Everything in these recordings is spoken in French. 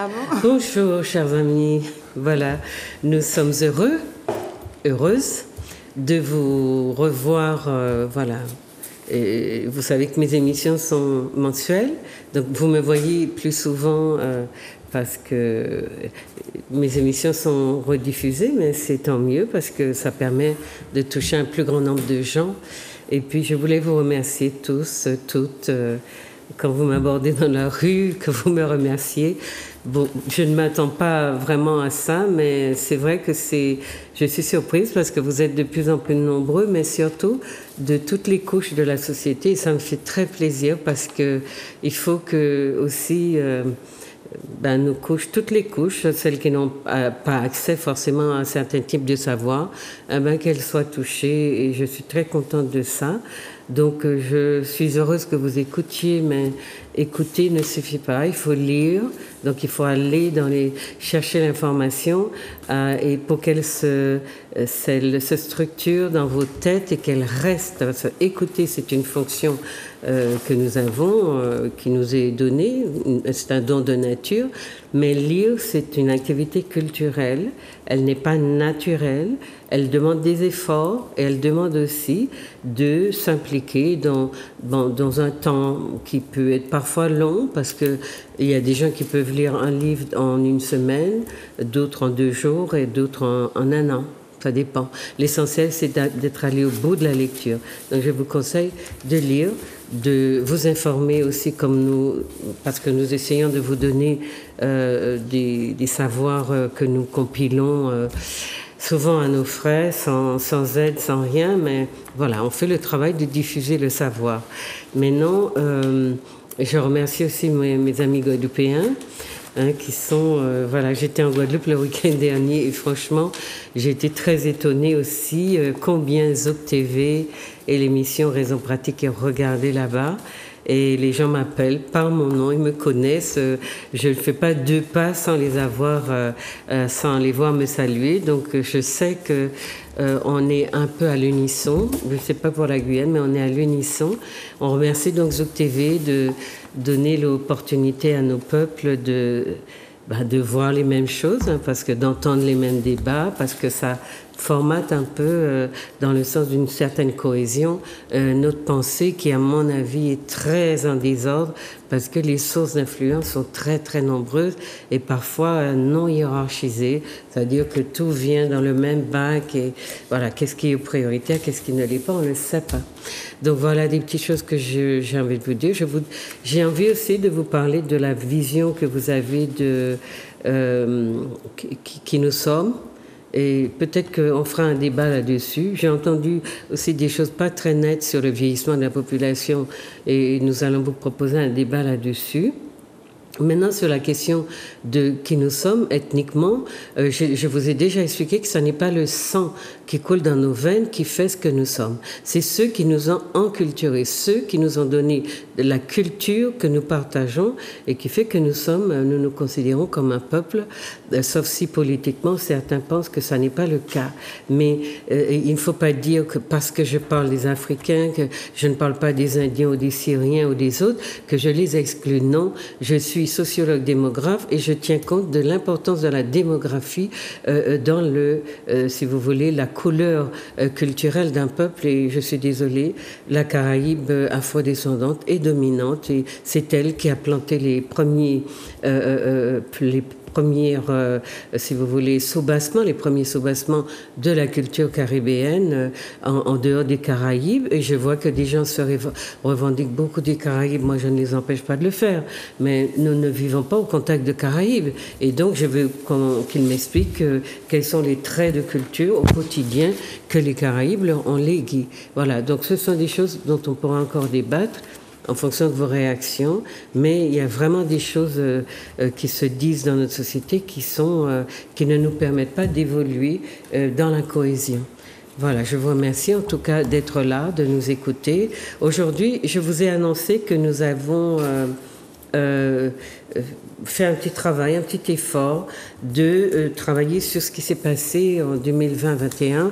Ah bon? Bonjour, chers amis. Voilà, nous sommes heureuses de vous revoir. Voilà. Et vous savez que mes émissions sont mensuelles, donc vous me voyez plus souvent parce que mes émissions sont rediffusées, mais c'est tant mieux parce que ça permet de toucher un plus grand nombre de gens. Et puis je voulais vous remercier tous, toutes, quand vous m'abordez dans la rue, que vous me remerciez. Bon, je ne m'attends pas vraiment à ça, mais c'est vrai que je suis surprise parce que vous êtes de plus en plus nombreux, mais surtout de toutes les couches de la société. Et ça me fait très plaisir parce que il faut que aussi nos couches, toutes les couches, celles qui n'ont pas accès forcément à un certain type de savoir, qu'elles soient touchées. Et je suis très contente de ça. Donc, je suis heureuse que vous écoutiez, mais écouter ne suffit pas. Il faut lire, donc il faut aller chercher l'information et pour qu'elle se structure dans vos têtes et qu'elle reste. Écouter, c'est une fonction que nous avons, qui nous est donnée, c'est un don de nature, mais lire, c'est une activité culturelle, elle n'est pas naturelle, elle demande des efforts et elle demande aussi de s'impliquer dans un temps qui peut être parfois long, parce qu'il y a des gens qui peuvent lire un livre en une semaine, d'autres en 2 jours et d'autres en 1 an. Ça dépend. L'essentiel, c'est d'être allé au bout de la lecture. Donc, je vous conseille de lire, de vous informer aussi comme nous, parce que nous essayons de vous donner des savoirs que nous compilons souvent à nos frais, sans aide, sans rien, mais voilà, on fait le travail de diffuser le savoir. Maintenant, je remercie aussi mes amis guadeloupéens, qui sont... voilà, j'étais en Guadeloupe le week-end dernier et franchement, j'ai été très étonnée aussi combien Zouk TV et l'émission Raison Pratique est regardée là-bas. Et les gens m'appellent par mon nom, ils me connaissent. Je ne fais pas 2 pas sans les voir me saluer. Donc je sais que on est un peu à l'unisson. Je ne sais pas pour la Guyane, mais on est à l'unisson. On remercie donc Zouk TV de donner l'opportunité à nos peuples de voir les mêmes choses, parce que d'entendre les mêmes débats, parce que ça formate un peu, dans le sens d'une certaine cohésion, notre pensée qui, à mon avis, est très en désordre, parce que les sources d'influence sont très, très nombreuses et parfois non hiérarchisées, c'est-à-dire que tout vient dans le même bac et voilà, qu'est-ce qui est prioritaire, qu'est-ce qui ne l'est pas, on ne le sait pas. Donc voilà des petites choses que j'ai envie de vous dire. J'ai envie aussi de vous parler de la vision que vous avez de qui nous sommes. Et peut-être qu'on fera un débat là-dessus. J'ai entendu aussi des choses pas très nettes sur le vieillissement de la population et nous allons vous proposer un débat là-dessus. Maintenant, sur la question de qui nous sommes ethniquement, je vous ai déjà expliqué que ce n'est pas le sang qui coule dans nos veines qui fait ce que nous sommes. C'est ceux qui nous ont enculturés, ceux qui nous ont donné la culture que nous partageons et qui fait que nous nous considérons comme un peuple, sauf si politiquement certains pensent que ça n'est pas le cas. Mais il ne faut pas dire que parce que je parle des Africains, que je ne parle pas des Indiens ou des Syriens ou des autres, que je les exclue. Non, je suis sociologue démographe et je tiens compte de l'importance de la démographie dans si vous voulez, la couleur culturelle d'un peuple. Et je suis désolée, la Caraïbe afrodescendante est dominante et c'est elle qui a planté les premières, si vous voulez, les premiers soubassements de la culture caribéenne en dehors des Caraïbes. Et je vois que des gens se revendiquent beaucoup des Caraïbes. Moi, je ne les empêche pas de le faire. Mais nous ne vivons pas au contact de Caraïbes. Et donc, je veux qu'ils m'expliquent quels sont les traits de culture au quotidien que les Caraïbes leur ont légués. Voilà. Donc, ce sont des choses dont on pourra encore débattre en fonction de vos réactions, mais il y a vraiment des choses qui se disent dans notre société qui ne nous permettent pas d'évoluer dans la cohésion. Voilà, je vous remercie en tout cas d'être là, de nous écouter. Aujourd'hui, je vous ai annoncé que nous avons fait un petit travail, un petit effort de travailler sur ce qui s'est passé en 2020-21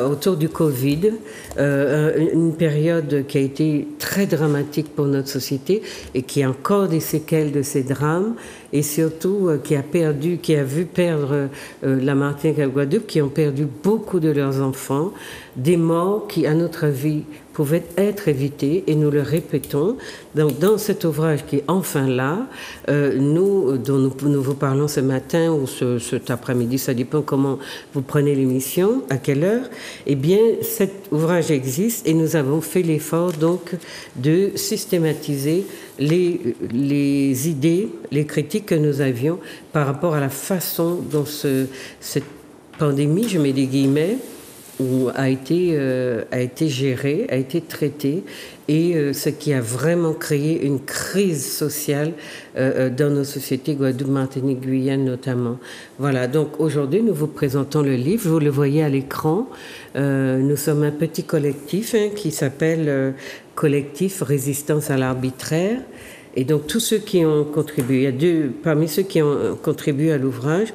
autour du Covid, une période qui a été très dramatique pour notre société et qui a encore des séquelles de ces drames. et surtout qui a vu perdre la Martinique et la Guadeloupe, qui ont perdu beaucoup de leurs enfants, des morts qui, à notre avis, pouvaient être évités, et nous le répétons. Donc, dans cet ouvrage qui est enfin là, dont nous vous parlons ce matin ou cet après-midi, ça dépend comment vous prenez l'émission, à quelle heure, eh bien, cet ouvrage existe et nous avons fait l'effort donc de systématiser les idées, les critiques que nous avions par rapport à la façon dont cette pandémie, je mets des guillemets, a été gérée, a été traitée, et ce qui a vraiment créé une crise sociale dans nos sociétés, Guadeloupe, Martinique, Guyane notamment. Voilà, donc aujourd'hui nous vous présentons le livre, vous le voyez à l'écran. Nous sommes un petit collectif qui s'appelle Collectif Résistance à l'arbitraire. Et donc tous ceux qui ont contribué, il y a parmi ceux qui ont contribué à l'ouvrage,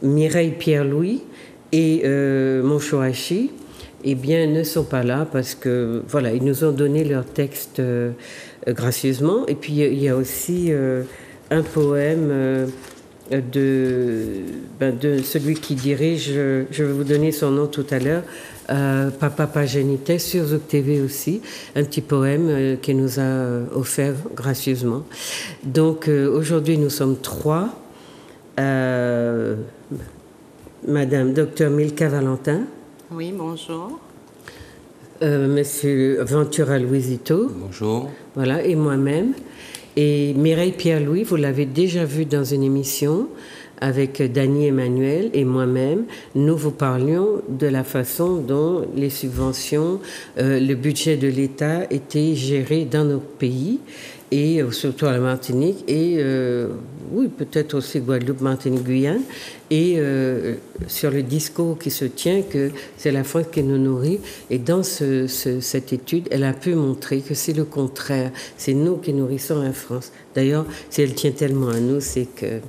Mireille Pierre-Louis et Monchoachi, eh bien, ne sont pas là parce que, voilà, ils nous ont donné leur texte gracieusement. Et puis, il y a aussi un poème de celui qui dirige, je vais vous donner son nom tout à l'heure, Papa Pagenitais, sur Zouk TV aussi, un petit poème qu'il nous a offert gracieusement. Donc, aujourd'hui, nous sommes 3. Madame Dr Milka Valentin. Oui, bonjour. Monsieur Ventura Luisito. Bonjour. Voilà, et moi-même. Et Mireille Pierre-Louis, vous l'avez déjà vu dans une émission avec Dany Emmanuel et moi-même. Nous vous parlions de la façon dont les subventions, le budget de l'État était géré dans nos pays, et surtout à la Martinique, et oui, peut-être aussi Guadeloupe, Martinique, Guyane, et sur le discours qui se tient que c'est la France qui nous nourrit. Et dans cette étude, elle a pu montrer que c'est le contraire. C'est nous qui nourrissons la France. D'ailleurs, si elle tient tellement à nous, c'est que,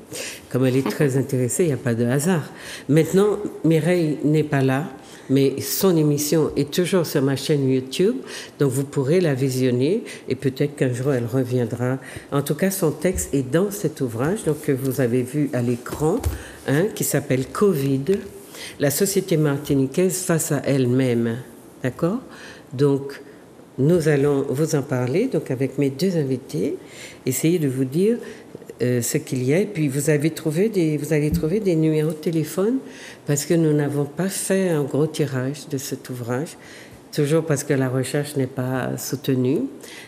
comme elle est très intéressée, il n'y a pas de hasard. Maintenant, Mireille n'est pas là, mais son émission est toujours sur ma chaîne YouTube, donc vous pourrez la visionner et peut-être qu'un jour elle reviendra. En tout cas, son texte est dans cet ouvrage, donc, que vous avez vu à l'écran, qui s'appelle Covid, la société martiniquaise face à elle-même. D'accord ? Donc, nous allons vous en parler, donc avec mes deux invités, essayer de vous dire ce qu'il y a. Et puis vous allez trouver des numéros de téléphone, parce que nous n'avons pas fait un gros tirage de cet ouvrage, toujours parce que la recherche n'est pas soutenue.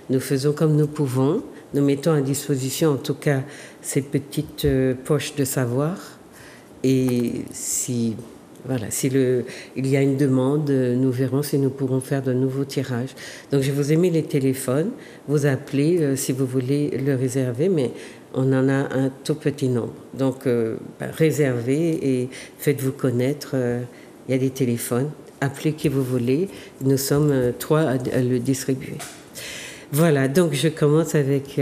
Nous faisons comme nous pouvons. Nous mettons à disposition, en tout cas, ces petites poches de savoir. Et si il y a une demande, nous verrons si nous pourrons faire de nouveaux tirages. Donc je vous ai mis les téléphones, vous appelez si vous voulez le réserver, mais on en a un tout petit nombre. Donc réservez et faites-vous connaître. Il y a des téléphones, appelez qui vous voulez. Nous sommes 3 à le distribuer. Voilà, donc je commence avec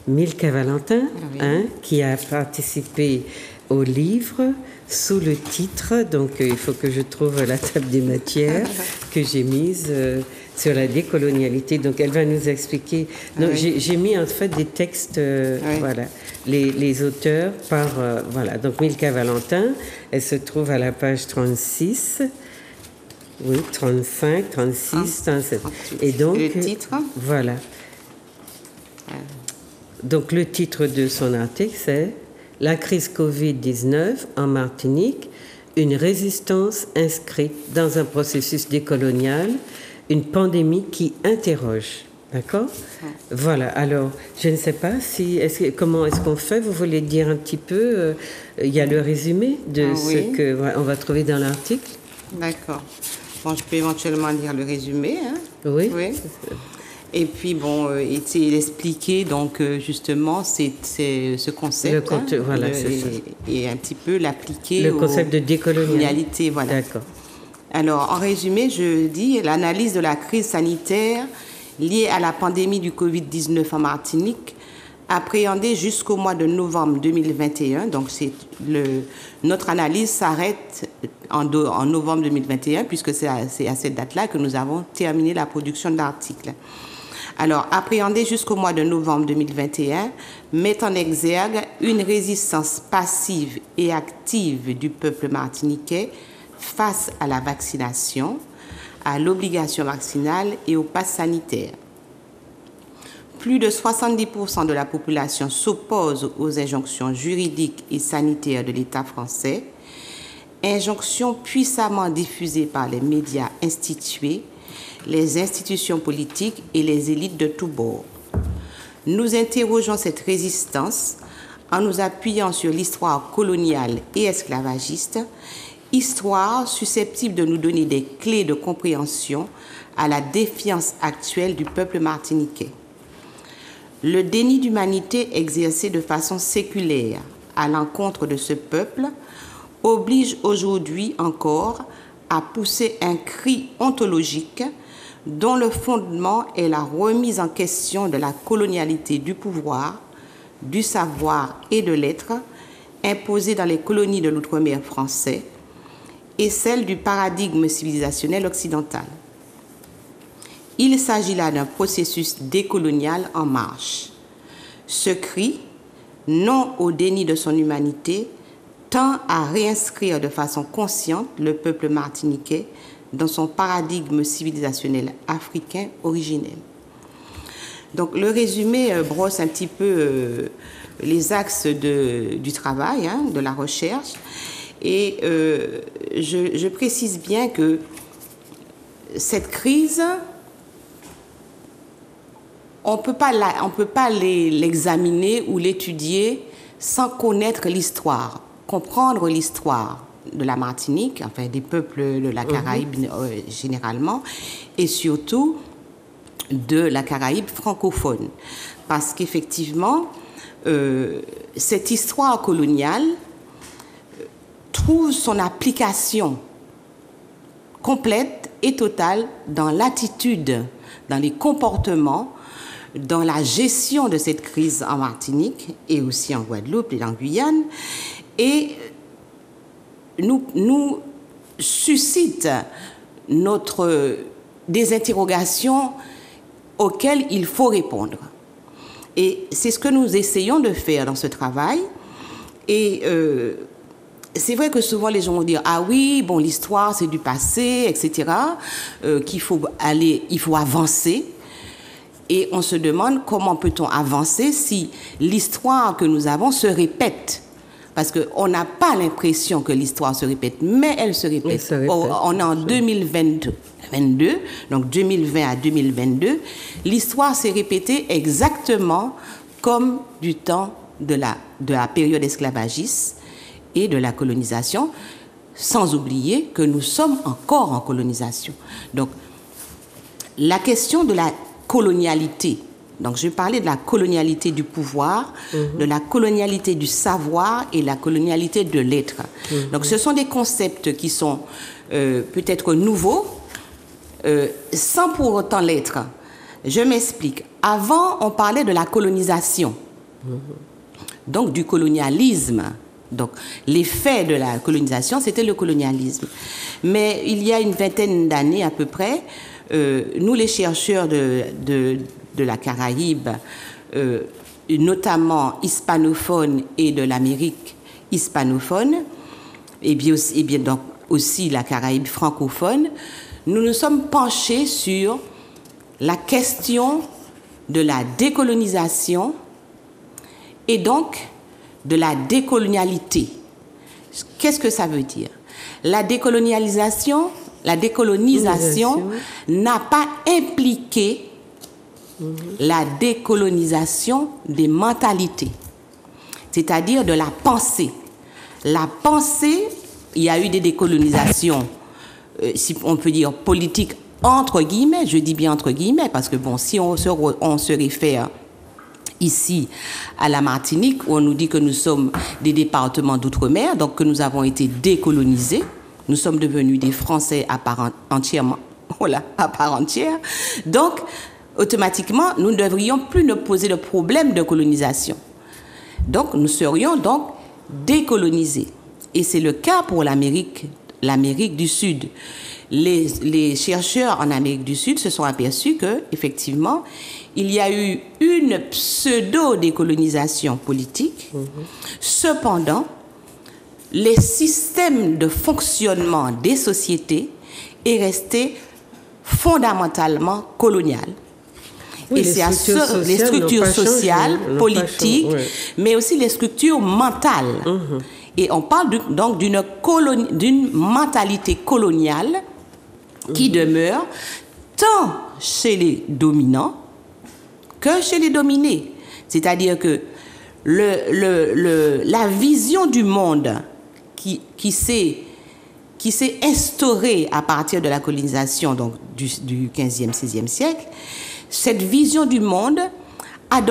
Milka Valentin, oui, qui a participé au livre sous le titre, donc il faut que je trouve la table des matières que j'ai mise sur la décolonialité. Donc elle va nous expliquer. Donc oui, j'ai mis en fait des textes, oui, voilà, les auteurs par voilà. Donc Milka Valentin, elle se trouve à la page 36. Oui, 35, 36, 37. Et donc le titre, voilà. Donc le titre de son article, c'est La crise Covid-19 en Martinique, une résistance inscrite dans un processus décolonial, une pandémie qui interroge. D'accord ? Voilà, alors, je ne sais pas comment est-ce qu'on fait ? Vous voulez dire un petit peu, il y a le résumé de ce qu'on va trouver dans l'article. D'accord. Bon, je peux éventuellement lire le résumé. Oui. Oui. Et puis, bon, il expliquait donc justement c'est ce concept. Voilà, et un petit peu l'appliquer le concept de décolonialité. Voilà. D'accord. Alors, en résumé, je dis l'analyse de la crise sanitaire liée à la pandémie du Covid-19 en Martinique, appréhendée jusqu'au mois de novembre 2021. Donc, notre analyse s'arrête en novembre 2021, puisque c'est à cette date-là que nous avons terminé la production de l'article. Alors, appréhendé jusqu'au mois de novembre 2021, met en exergue une résistance passive et active du peuple martiniquais face à la vaccination, à l'obligation vaccinale et au pass sanitaire. Plus de 70% de la population s'oppose aux injonctions juridiques et sanitaires de l'État français, injonctions puissamment diffusées par les médias institués, les institutions politiques et les élites de tous bords. Nous interrogeons cette résistance en nous appuyant sur l'histoire coloniale et esclavagiste, histoire susceptible de nous donner des clés de compréhension à la défiance actuelle du peuple martiniquais. Le déni d'humanité exercé de façon séculaire à l'encontre de ce peuple oblige aujourd'hui encore à pousser un cri ontologique dont le fondement est la remise en question de la colonialité du pouvoir, du savoir et de l'être imposée dans les colonies de l'outre-mer français et celle du paradigme civilisationnel occidental. Il s'agit là d'un processus décolonial en marche. Ce cri, non au déni de son humanité, tend à réinscrire de façon consciente le peuple martiniquais dans son paradigme civilisationnel africain originel. Donc le résumé brosse un petit peu les axes du travail, de la recherche, et je précise bien que cette crise, on peut pas l'examiner ou l'étudier sans connaître l'histoire, comprendre l'histoire de la Martinique, enfin des peuples de la Caraïbe généralement, et surtout de la Caraïbe francophone. Parce qu'effectivement, cette histoire coloniale trouve son application complète et totale dans l'attitude, dans les comportements, dans la gestion de cette crise en Martinique et aussi en Guadeloupe et en Guyane, et nous suscite des interrogations auxquelles il faut répondre. Et c'est ce que nous essayons de faire dans ce travail. Et c'est vrai que souvent les gens vont dire « Ah oui, bon, l'histoire c'est du passé, etc. » qu'il faut avancer. Et on se demande comment peut-on avancer si l'histoire que nous avons se répète. Parce qu'on n'a pas l'impression que l'histoire se répète, mais elle se répète. On est en 2022, donc 2020 à 2022. L'histoire s'est répétée exactement comme du temps de la période esclavagiste et de la colonisation, sans oublier que nous sommes encore en colonisation. Donc, la question de la colonialité, donc je parlais de la colonialité du pouvoir, de la colonialité du savoir et la colonialité de l'être. Donc ce sont des concepts qui sont peut-être nouveaux, sans pour autant l'être. Je m'explique. Avant, on parlait de la colonisation, donc du colonialisme. Donc l'effet de la colonisation, c'était le colonialisme. Mais il y a une vingtaine d'années à peu près, nous les chercheurs de la Caraïbe, notamment hispanophones et de l'Amérique hispanophone, et bien donc aussi la Caraïbe francophone, nous nous sommes penchés sur la question de la décolonisation et donc de la décolonialité. Qu'est-ce que ça veut dire? La décolonisation n'a pas impliqué la décolonisation des mentalités, c'est-à-dire de la pensée. La pensée, il y a eu des décolonisations, si on peut dire politiques, entre guillemets, je dis bien entre guillemets, parce que bon, si on se réfère ici à la Martinique, où on nous dit que nous sommes des départements d'outre-mer, donc que nous avons été décolonisés, nous sommes devenus des Français à part entière. Donc, automatiquement, nous ne devrions plus nous poser le problème de colonisation. Donc, nous serions donc décolonisés. Et c'est le cas pour l'Amérique du Sud. les chercheurs en Amérique du Sud se sont aperçus que, effectivement, il y a eu une pseudo-décolonisation politique. Cependant, les systèmes de fonctionnement des sociétés est resté fondamentalement colonial. Oui, et c'est à les structures sociales, politiques, mais aussi les structures mentales. Et on parle donc d'une mentalité coloniale qui demeure tant chez les dominants que chez les dominés. C'est-à-dire que la vision du monde qui s'est instaurée à partir de la colonisation donc, du 15e, 16e siècle, cette vision du monde a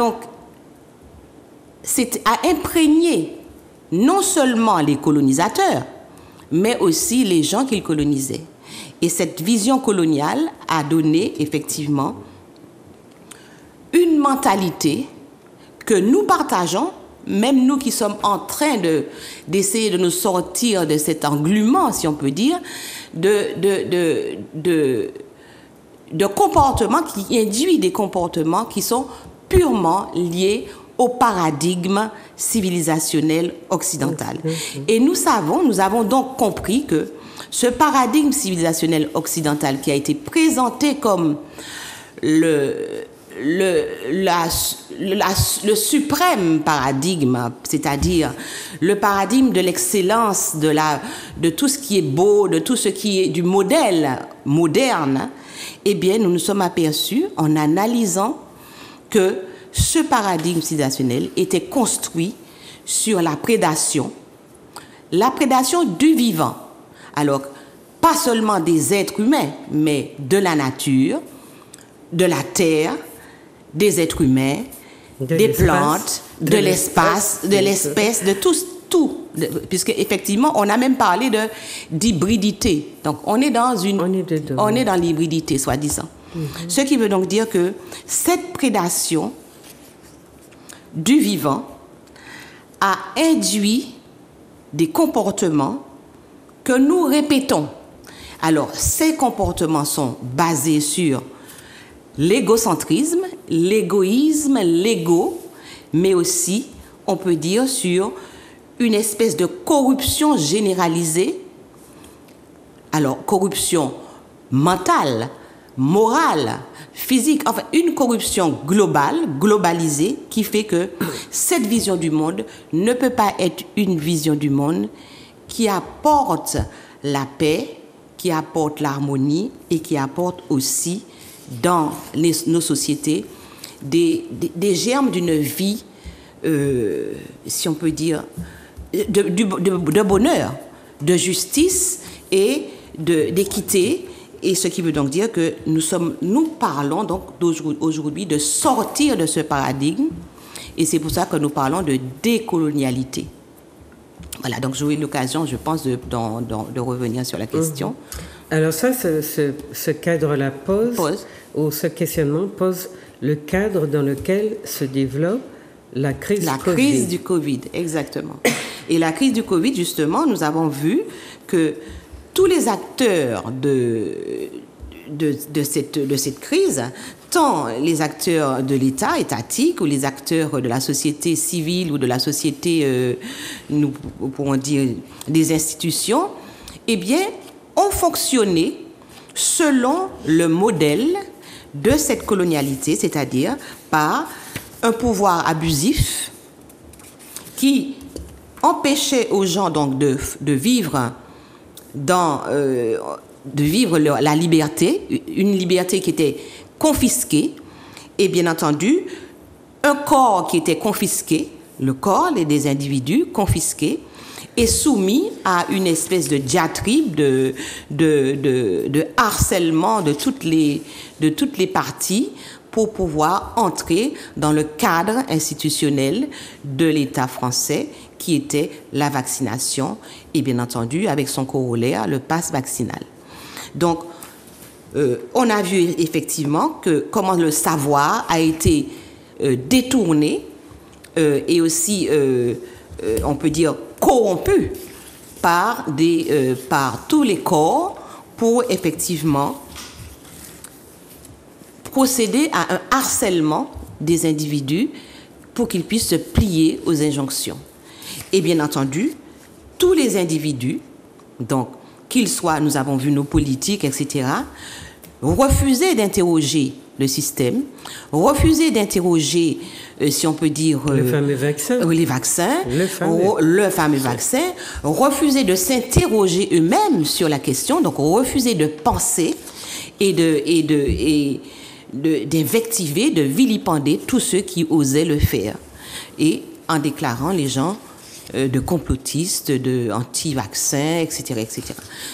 imprégné non seulement les colonisateurs, mais aussi les gens qu'ils colonisaient. Et cette vision coloniale a donné effectivement une mentalité que nous partageons, même nous qui sommes en train d'essayer de nous sortir de cet englument, si on peut dire, de comportements qui induisent des comportements qui sont purement liés au paradigme civilisationnel occidental. Et nous avons donc compris que ce paradigme civilisationnel occidental qui a été présenté comme le suprême paradigme, c'est-à-dire le paradigme de l'excellence, de tout ce qui est beau, de tout ce qui est du modèle moderne, eh bien, nous nous sommes aperçus en analysant que ce paradigme civilisationnel était construit sur la prédation du vivant. Alors, pas seulement des êtres humains, mais de la nature, de la terre, des êtres humains, des plantes, de l'espace, de l'espèce, de tout, puisque effectivement, on a même parlé d'hybridité. Donc, on est dans l'hybridité, soi-disant. Ce qui veut donc dire que cette prédation du vivant a induit des comportements que nous répétons. Alors, ces comportements sont basés sur l'égocentrisme, l'égoïsme, l'ego, mais aussi, on peut dire, sur une espèce de corruption généralisée. Alors, corruption mentale, morale, physique, enfin, une corruption globalisée, qui fait que cette vision du monde ne peut pas être une vision du monde qui apporte la paix, qui apporte l'harmonie et qui apporte aussi dans nos sociétés des germes d'une vie, si on peut dire, de bonheur, de justice et d'équité. Et ce qui veut donc dire que nous parlons donc aujourd'hui de sortir de ce paradigme, et c'est pour ça que nous parlons de décolonialité. Voilà, donc j'aurai l'occasion, je pense, de revenir sur la question. Alors ça, ce cadre-là pose, ou ce questionnement pose le cadre dans lequel se développe la crise du Covid. La crise du Covid, exactement. Et la crise du Covid, justement, nous avons vu que tous les acteurs de cette crise, tant les acteurs de l'État étatique ou les acteurs de la société civile ou de la société, nous pourrons dire, des institutions, eh bien, ont fonctionné selon le modèle de cette colonialité, c'est-à-dire par un pouvoir abusif qui empêchait aux gens donc de vivre la liberté, une liberté qui était confisquée, et bien entendu, un corps qui était confisqué, le corps des individus confisqués, est soumis à une espèce de diatribe, de harcèlement de toutes les parties pour pouvoir entrer dans le cadre institutionnel de l'État français, qui était la vaccination, et bien entendu, avec son corollaire, le pass vaccinal. Donc, on a vu effectivement comment le savoir a été détourné et aussi, on peut dire, corrompu par tous les corps pour effectivement procéder à un harcèlement des individus pour qu'ils puissent se plier aux injonctions. Et bien entendu, tous les individus, donc qu'ils soient, nous avons vu nos politiques, etc., refusaient d'interroger le système, refusaient d'interroger, si on peut dire... le fameux vaccin. Les vaccins. Le fameux vaccin. Refusaient de s'interroger eux-mêmes sur la question, donc refusaient de penser et d'invectiver, de vilipender tous ceux qui osaient le faire. Et en déclarant les gens de complotistes, de anti-vaccins, etc., etc.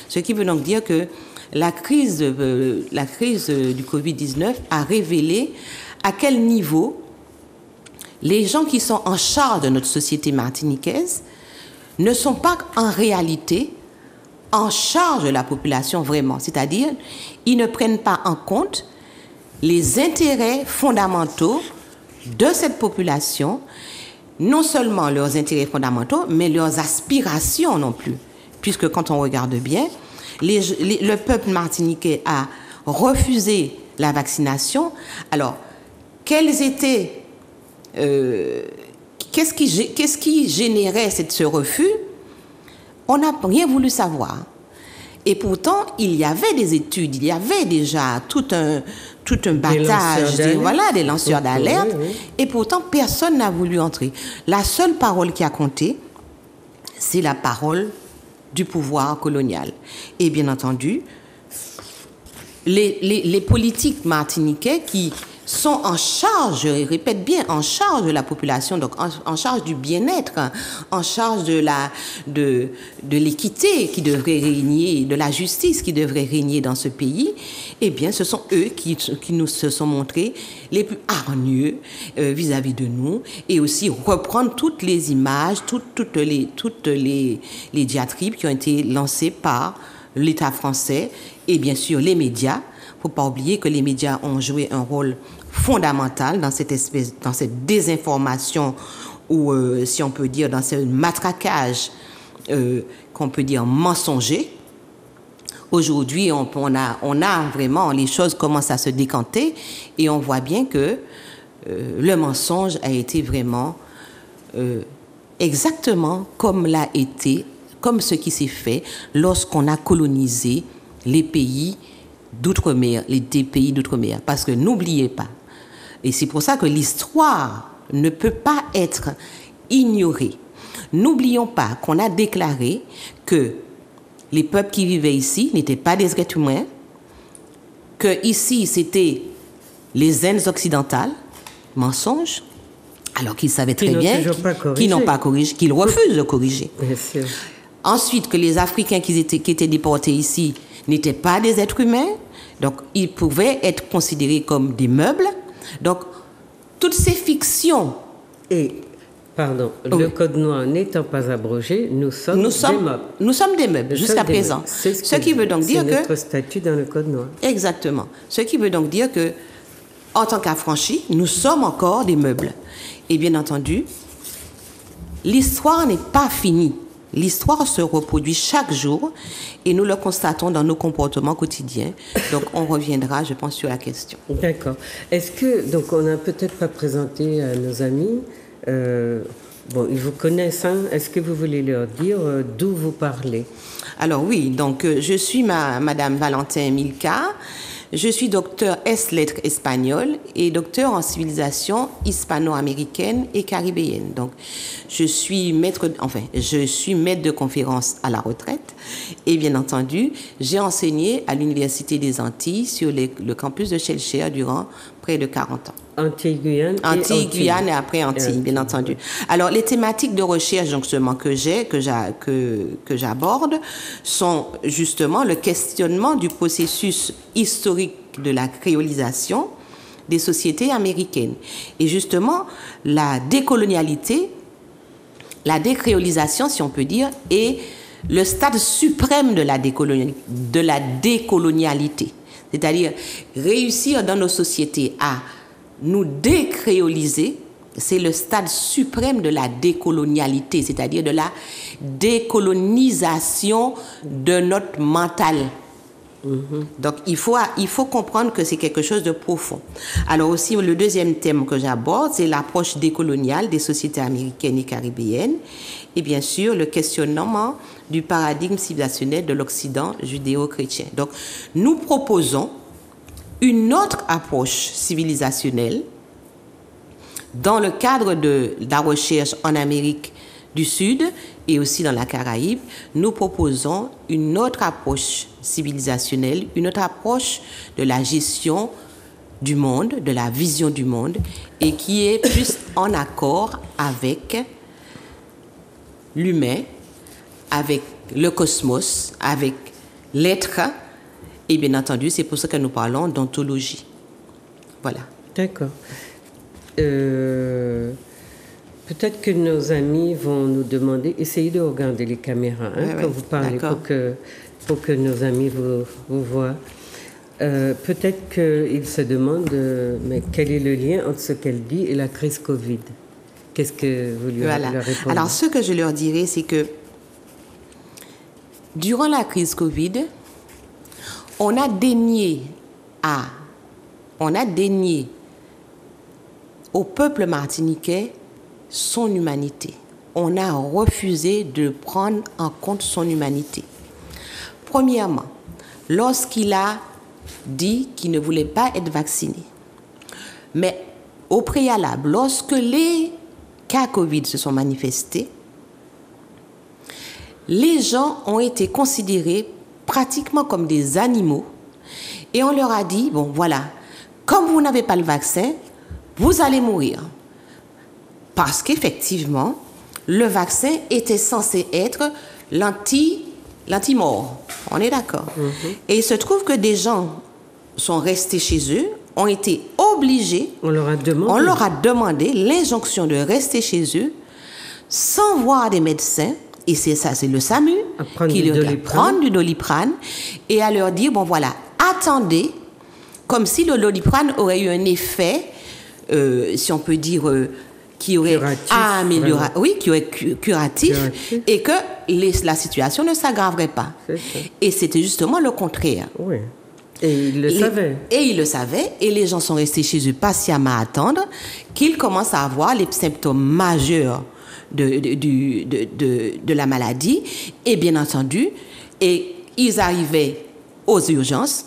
Ce qui veut donc dire que la crise du Covid-19 a révélé à quel niveau les gens qui sont en charge de notre société martiniquaise ne sont pas en réalité en charge de la population vraiment. C'est-à-dire, ils ne prennent pas en compte les intérêts fondamentaux de cette population, non seulement leurs intérêts fondamentaux, mais leurs aspirations non plus. Puisque quand on regarde bien, le peuple martiniquais a refusé la vaccination. Alors, qu'est-ce qui générait ce refus? On n'a rien voulu savoir. Et pourtant, il y avait des études, il y avait déjà tout un battage, des lanceurs d'alerte. Oui. Et pourtant, personne n'a voulu entrer. La seule parole qui a compté, c'est la parole du pouvoir colonial. Et bien entendu, les politiques martiniquais qui sont en charge, je répète bien, en charge de la population, donc en charge du bien-être, en charge de l'équité qui devrait régner, de la justice qui devrait régner dans ce pays, eh bien, ce sont eux qui nous se sont montrés les plus hargneux vis-à-vis de nous, et aussi reprendre toutes les images, toutes les diatribes qui ont été lancées par l'État français et bien sûr les médias. Il ne faut pas oublier que les médias ont joué un rôle fondamental dans cette désinformation ou, si on peut dire, dans ce matraquage qu'on peut dire mensonger. Aujourd'hui, on a vraiment, les choses commencent à se décanter et on voit bien que le mensonge a été vraiment exactement comme ce qui s'est fait lorsqu'on a colonisé les pays d'outre-mer, les pays d'outre-mer. Parce que n'oubliez pas, et c'est pour ça que l'histoire ne peut pas être ignorée. N'oublions pas qu'on a déclaré que les peuples qui vivaient ici n'étaient pas des êtres humains, que ici c'était les Indes occidentales, mensonge, alors qu'ils savaient très bien qu'ils n'ont pas corrigé, qu'ils refusent de corriger. Bien sûr. Ensuite, que les Africains qui étaient déportés ici n'étaient pas des êtres humains, donc ils pouvaient être considérés comme des meubles. Donc, toutes ces fictions... le Code noir n'étant pas abrogé, nous sommes des meubles. Nous sommes des meubles jusqu'à présent. Ce qui veut donc dire que... C'est notre statut dans le Code noir. Exactement. Ce qui veut donc dire que, en tant qu'affranchis, nous sommes encore des meubles. Et bien entendu, l'histoire n'est pas finie. L'histoire se reproduit chaque jour et nous le constatons dans nos comportements quotidiens. Donc, on reviendra, je pense, sur la question. D'accord. Est-ce que, donc, on n'a peut-être pas présenté à nos amis, ils vous connaissent, hein? Est-ce que vous voulez leur dire d'où vous parlez? Alors oui, donc je suis Madame Valentin Milka. Je suis docteur ès-lettres espagnol et docteur en civilisation hispano-américaine et caribéenne. Donc, je suis maître de conférences à la retraite et bien entendu, j'ai enseigné à l'Université des Antilles sur le campus de Shelcher durant près de 40 ans. Antilles-Guyane et après Antilles, bien entendu. Alors, les thématiques de recherche justement que j'aborde sont justement le questionnement du processus historique de la créolisation des sociétés américaines. Et justement, la décréolisation, si on peut dire, est le stade suprême de la décolonialité. C'est-à-dire réussir dans nos sociétés à nous décréoliser, c'est le stade suprême de la décolonialité, c'est-à-dire de la décolonisation de notre mental. Donc, il faut comprendre que c'est quelque chose de profond. Alors aussi, le deuxième thème que j'aborde, c'est l'approche décoloniale des sociétés américaines et caribéennes. Et bien sûr, le questionnement du paradigme civilisationnel de l'Occident judéo-chrétien. Donc, nous proposons une autre approche civilisationnelle dans le cadre de la recherche en Amérique du Sud et aussi dans la Caraïbe. Nous proposons une autre approche civilisationnelle, une autre approche de la gestion du monde, de la vision du monde, et qui est plus en accord avec l'humain, avec le cosmos, avec l'être. Et bien entendu, c'est pour ça que nous parlons d'ontologie. Voilà. D'accord. Peut-être que nos amis vont nous demander, essayez de regarder les caméras quand vous parlez pour que nos amis vous voient. Peut-être qu'ils se demandent, mais quel est le lien entre ce qu'elle dit et la crise Covid? Qu'est-ce que vous leur répondez? Alors, ce que je leur dirais, c'est que durant la crise Covid, on a dénié au peuple martiniquais son humanité. On a refusé de prendre en compte son humanité. Premièrement, lorsqu'il a dit qu'il ne voulait pas être vacciné. Mais au préalable, lorsque les cas Covid se sont manifestés, les gens ont été considérés pratiquement comme des animaux et on leur a dit, bon voilà, comme vous n'avez pas le vaccin, vous allez mourir. Parce qu'effectivement, le vaccin était censé être l'anti-mort. On est d'accord. Et il se trouve que des gens sont restés chez eux, ont été obligés, on leur a demandé l'injonction de rester chez eux sans voir des médecins, et c'est ça, c'est le SAMU, qui leur dit prendre du Doliprane et à leur dire, bon voilà, attendez, comme si le Doliprane aurait eu un effet, si on peut dire, qui aurait amélioré, qui aurait curatif, et que la situation ne s'aggraverait pas. Et c'était justement le contraire. Oui. Et ils le savaient. Et ils le savaient, et les gens sont restés chez eux patiemment à attendre qu'ils commencent à avoir les symptômes majeurs de la maladie, et bien entendu, et ils arrivaient aux urgences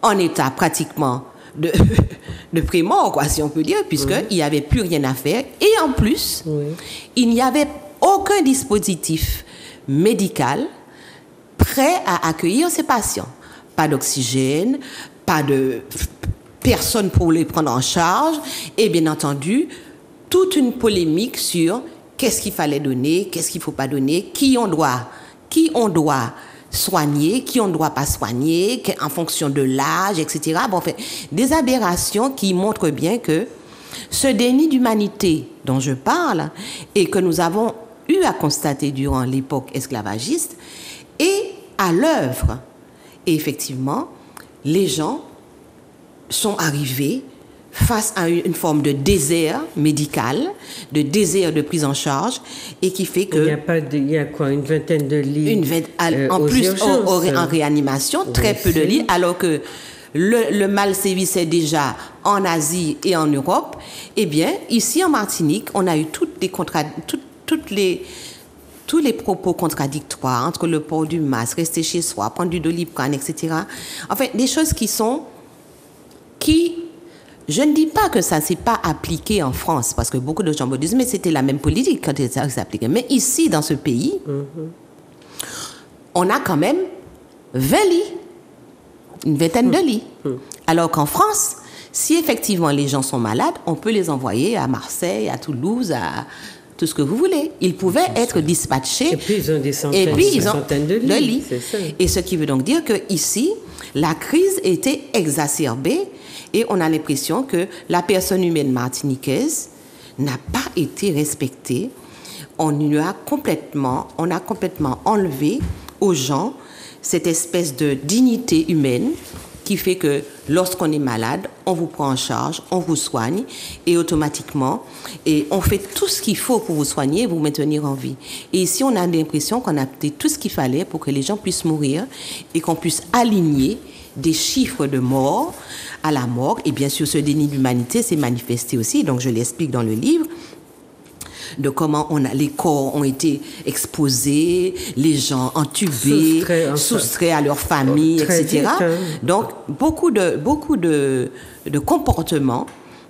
en état pratiquement de pré-mort, quoi, si on peut dire, puisqu'il n'y avait plus rien à faire. Et en plus, il n'y avait aucun dispositif médical prêt à accueillir ces patients. Pas d'oxygène, pas de personne pour les prendre en charge, et bien entendu, toute une polémique sur qu'est-ce qu'il fallait donner, qu'est-ce qu'il ne faut pas donner, qui on doit soigner, qui on ne doit pas soigner, en fonction de l'âge, etc. Bon, en fait, des aberrations qui montrent bien que ce déni d'humanité dont je parle et que nous avons eu à constater durant l'époque esclavagiste est à l'œuvre. Et effectivement, les gens sont arrivés face à une forme de désert médical, de désert de prise en charge, et qui fait que... Il y a quoi, une vingtaine de lits en plus, en réanimation, très peu de lits, alors que le mal sévissait déjà en Asie et en Europe. Eh bien, ici en Martinique, on a eu tous les propos contradictoires entre le port du masque, rester chez soi, prendre du Doliprane, etc. En fait, des choses je ne dis pas que ça ne s'est pas appliqué en France, parce que beaucoup de gens me disent, mais c'était la même politique quand ça s'appliquait. Mais ici, dans ce pays, on a quand même 20 lits, une vingtaine de lits. Alors qu'en France, si effectivement les gens sont malades, on peut les envoyer à Marseille, à Toulouse, à tout ce que vous voulez. Ils pouvaient être dispatchés. Et puis ils ont des centaines de lits. C'est ça. Et ce qui veut donc dire qu'ici, la crise était exacerbée et on a l'impression que la personne humaine martiniquaise n'a pas été respectée. On a complètement enlevé aux gens cette espèce de dignité humaine qui fait que lorsqu'on est malade, on vous prend en charge, on vous soigne et automatiquement, et on fait tout ce qu'il faut pour vous soigner et vous maintenir en vie. Et ici, on a l'impression qu'on a fait tout ce qu'il fallait pour que les gens puissent mourir et qu'on puisse aligner des chiffres de morts à la mort. Et bien sûr, ce déni d'humanité s'est manifesté aussi, donc je l'explique dans le livre, de comment les corps ont été exposés, les gens entubés, soustraits à leur famille, etc. Vite, hein. Donc, beaucoup de comportements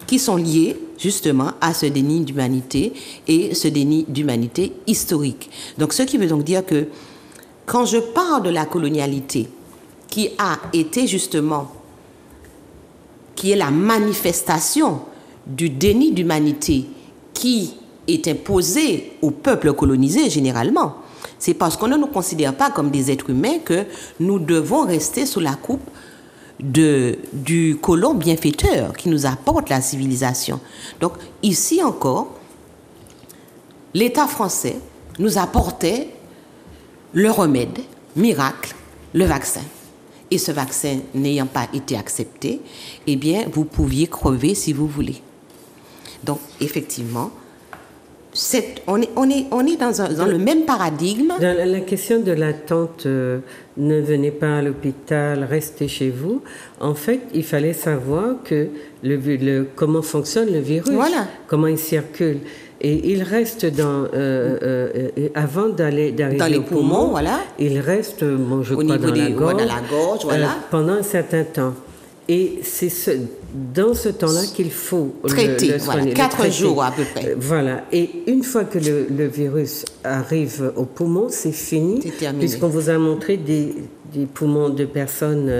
qui sont liés justement à ce déni d'humanité et ce déni d'humanité historique. Donc, ce qui veut donc dire que quand je parle de la colonialité, qui a été justement, qui est la manifestation du déni d'humanité qui est imposé au peuple colonisé généralement, c'est parce qu'on ne nous considère pas comme des êtres humains que nous devons rester sous la coupe du colon bienfaiteur qui nous apporte la civilisation. Donc ici encore, l'État français nous apportait le remède miracle, le vaccin. Et ce vaccin n'ayant pas été accepté, eh bien, vous pouviez crever si vous voulez. Donc, effectivement, on est dans le même paradigme. Dans la question de l'attente, ne venez pas à l'hôpital, restez chez vous. En fait, il fallait savoir que comment fonctionne le virus, voilà. Comment il circule. Et il reste avant d'arriver dans les poumons, voilà. Il reste, je crois, dans la gorge, voilà. Pendant un certain temps. Et c'est dans ce temps-là qu'il faut traiter, voilà, 4 jours à peu près. Voilà. Et une fois que le virus arrive au poumon, c'est fini. C'est terminé. Puisqu'on vous a montré des poumons de personnes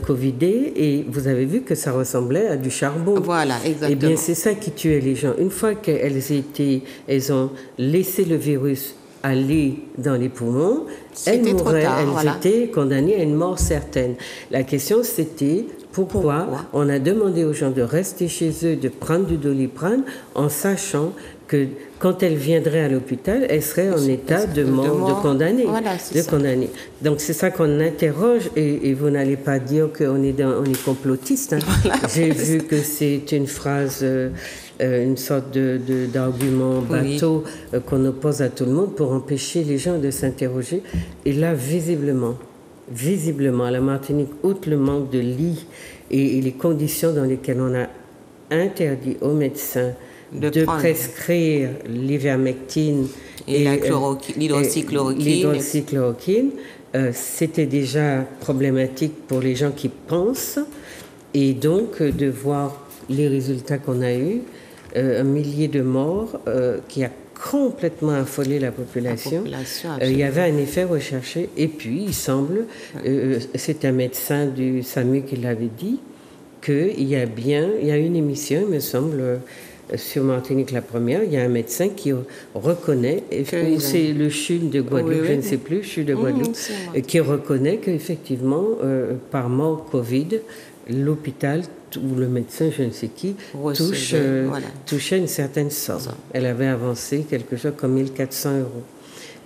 covidées et vous avez vu que ça ressemblait à du charbon. Voilà, exactement. Eh bien, c'est ça qui tuait les gens. Une fois qu'elles ont laissé le virus aller dans les poumons, elles mouraient, elles étaient condamnées à une mort certaine. La question, c'était pourquoi on a demandé aux gens de rester chez eux, de prendre du Doliprane, en sachant que quand elles viendraient à l'hôpital, elles seraient en état de mort, de condamné. Voilà, condamné. Donc c'est ça qu'on interroge et vous n'allez pas dire qu'on est complotiste. Hein. Voilà, j'ai vu que c'est une phrase, une sorte d'argument bateau qu'on oppose à tout le monde pour empêcher les gens de s'interroger. Et là, visiblement, à la Martinique, outre le manque de lits et les conditions dans lesquelles on a interdit aux médecins de prescrire l'ivermectine et l'hydroxychloroquine, c'était déjà problématique pour les gens qui pensent. Et donc, de voir les résultats qu'on a eus, 1 millier de morts qui a complètement affolé la population. Il y avait un effet recherché. Et puis, il semble, c'est un médecin du SAMU qui l'avait dit, qu'il y a une émission, il me semble, sur Martinique la première, il y a un médecin qui reconnaît, ou c'est le CHU de Guadeloupe, je ne sais plus, CHU de Guadeloupe, qui reconnaît qu'effectivement, par mort Covid, l'hôpital ou le médecin, je ne sais qui, touchait une certaine somme. Elle avait avancé quelque chose comme 1 400 €.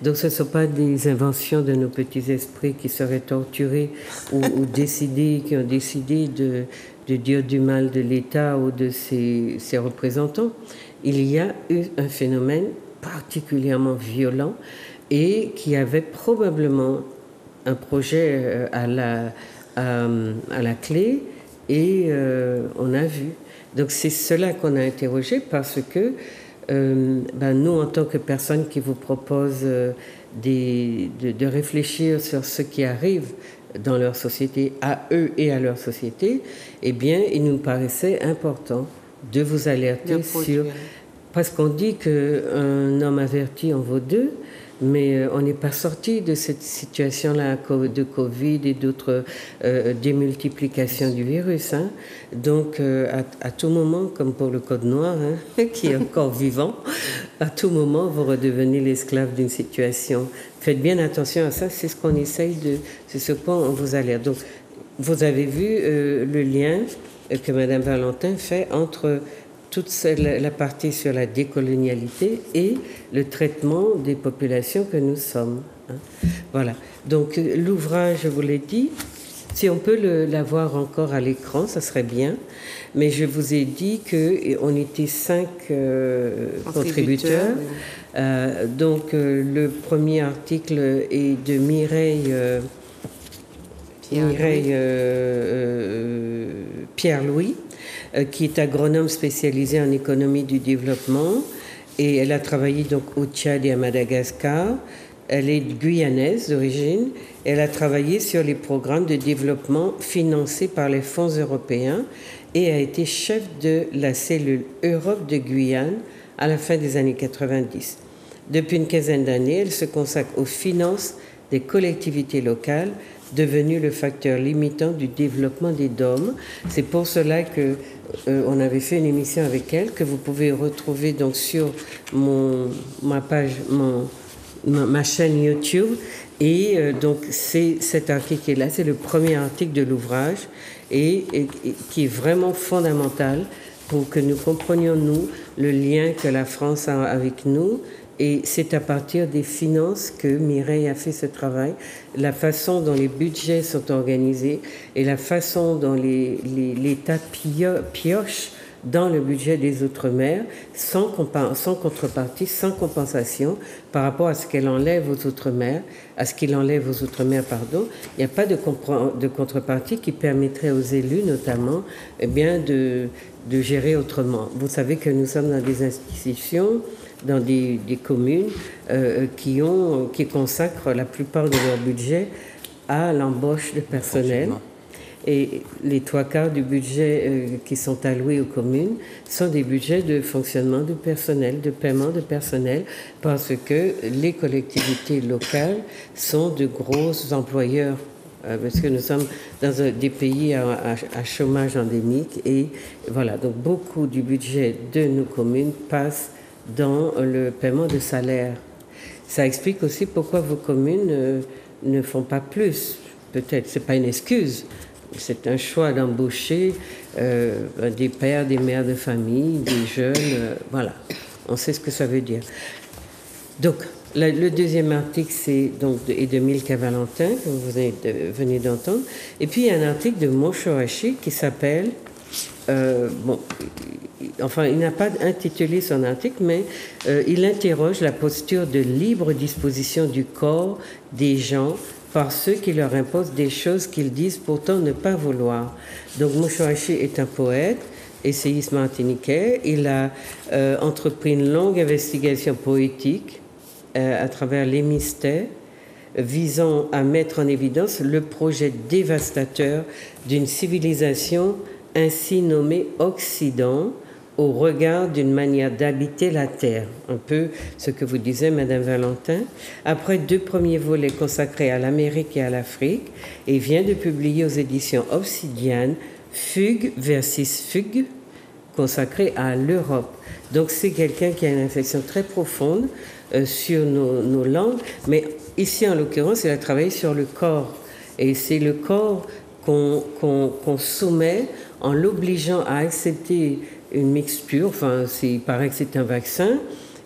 Donc ce ne sont pas des inventions de nos petits esprits qui seraient torturés ou qui ont décidé de dire du mal de l'État ou de ses représentants. Il y a eu un phénomène particulièrement violent et qui avait probablement un projet à la clé et on a vu. Donc c'est cela qu'on a interrogé parce que nous, en tant que personnes qui vous proposent de réfléchir sur ce qui arrive dans leur société, à eux et à leur société, eh bien, il nous paraissait important de vous alerter sur... Parce qu'on dit qu'un homme averti en vaut 2, mais on n'est pas sorti de cette situation-là de Covid et d'autres démultiplications du virus. Hein. Donc, à tout moment, comme pour le Code Noir, hein, qui est encore vivant, à tout moment, vous redevenez l'esclave d'une situation. Faites bien attention à ça, c'est ce qu'on essaye c'est ce point on vous alerte. Donc, vous avez vu le lien que Mme Valentin fait entre toute la partie sur la décolonialité et le traitement des populations que nous sommes. Hein. Voilà. Donc, l'ouvrage, je vous l'ai dit, Si on peut l'avoir encore à l'écran, ça serait bien. Mais je vous ai dit qu'on était 5 contributeurs. Oui. Donc, le premier article est de Mireille Pierre-Louis, qui est agronome spécialisée en économie du développement. Et elle a travaillé donc au Tchad et à Madagascar. Elle est guyanaise d'origine. Elle a travaillé sur les programmes de développement financés par les fonds européens et a été chef de la cellule Europe de Guyane à la fin des années 90. Depuis une quinzaine d'années, elle se consacre aux finances des collectivités locales, devenu le facteur limitant du développement des DOM. C'est pour cela que on avait fait une émission avec elle que vous pouvez retrouver donc sur ma page, ma chaîne YouTube. Et donc c'est cet article qui est là, c'est le premier article de l'ouvrage et qui est vraiment fondamental pour que nous comprenions, nous, le lien que la France a avec nous. Et c'est à partir des finances que Mireille a fait ce travail, la façon dont les budgets sont organisés et la façon dont l'État pioche dans le budget des Outre-mer sans contrepartie, sans compensation par rapport à ce qu'elle enlève aux Outre-mer, Il n'y a pas de contrepartie qui permettrait aux élus, notamment, de gérer autrement. Vous savez que nous sommes dans des institutions, dans des communes qui consacrent la plupart de leur budget à l'embauche de personnel. Et les 3/4 du budget qui sont alloués aux communes sont des budgets de fonctionnement de personnel, de paiement de personnel, parce que les collectivités locales sont de gros employeurs, parce que nous sommes dans des pays à chômage endémique. Et voilà, donc beaucoup du budget de nos communes passe dans le paiement de salaire. Ça explique aussi pourquoi vos communes ne font pas plus. Peut-être, ce n'est pas une excuse. C'est un choix d'embaucher des pères, des mères de famille, des jeunes. Voilà, on sait ce que ça veut dire. Donc, le deuxième article est de Milka Valentin, que vous venez d'entendre. Et puis, il y a un article de Moshoashi qui s'appelle... il n'a pas intitulé son article, mais il interroge la posture de libre disposition du corps des gens par ceux qui leur imposent des choses qu'ils disent pourtant ne pas vouloir. Donc Moshoashi est un poète, essayiste martiniquais. Il a entrepris une longue investigation poétique à travers les mystères, visant à mettre en évidence le projet dévastateur d'une civilisation ainsi nommée Occident, au regard d'une manière d'habiter la Terre. Un peu ce que vous disiez, Madame Valentin. Après 2 premiers volets consacrés à l'Amérique et à l'Afrique, et vient de publier aux éditions Obsidiane Fugue versus Fugue, consacré à l'Europe. Donc c'est quelqu'un qui a une réflexion très profonde sur nos langues, mais ici en l'occurrence, il a travaillé sur le corps. Et c'est le corps qu'on soumet en l'obligeant à accepter une mixture. Il paraît que c'est un vaccin.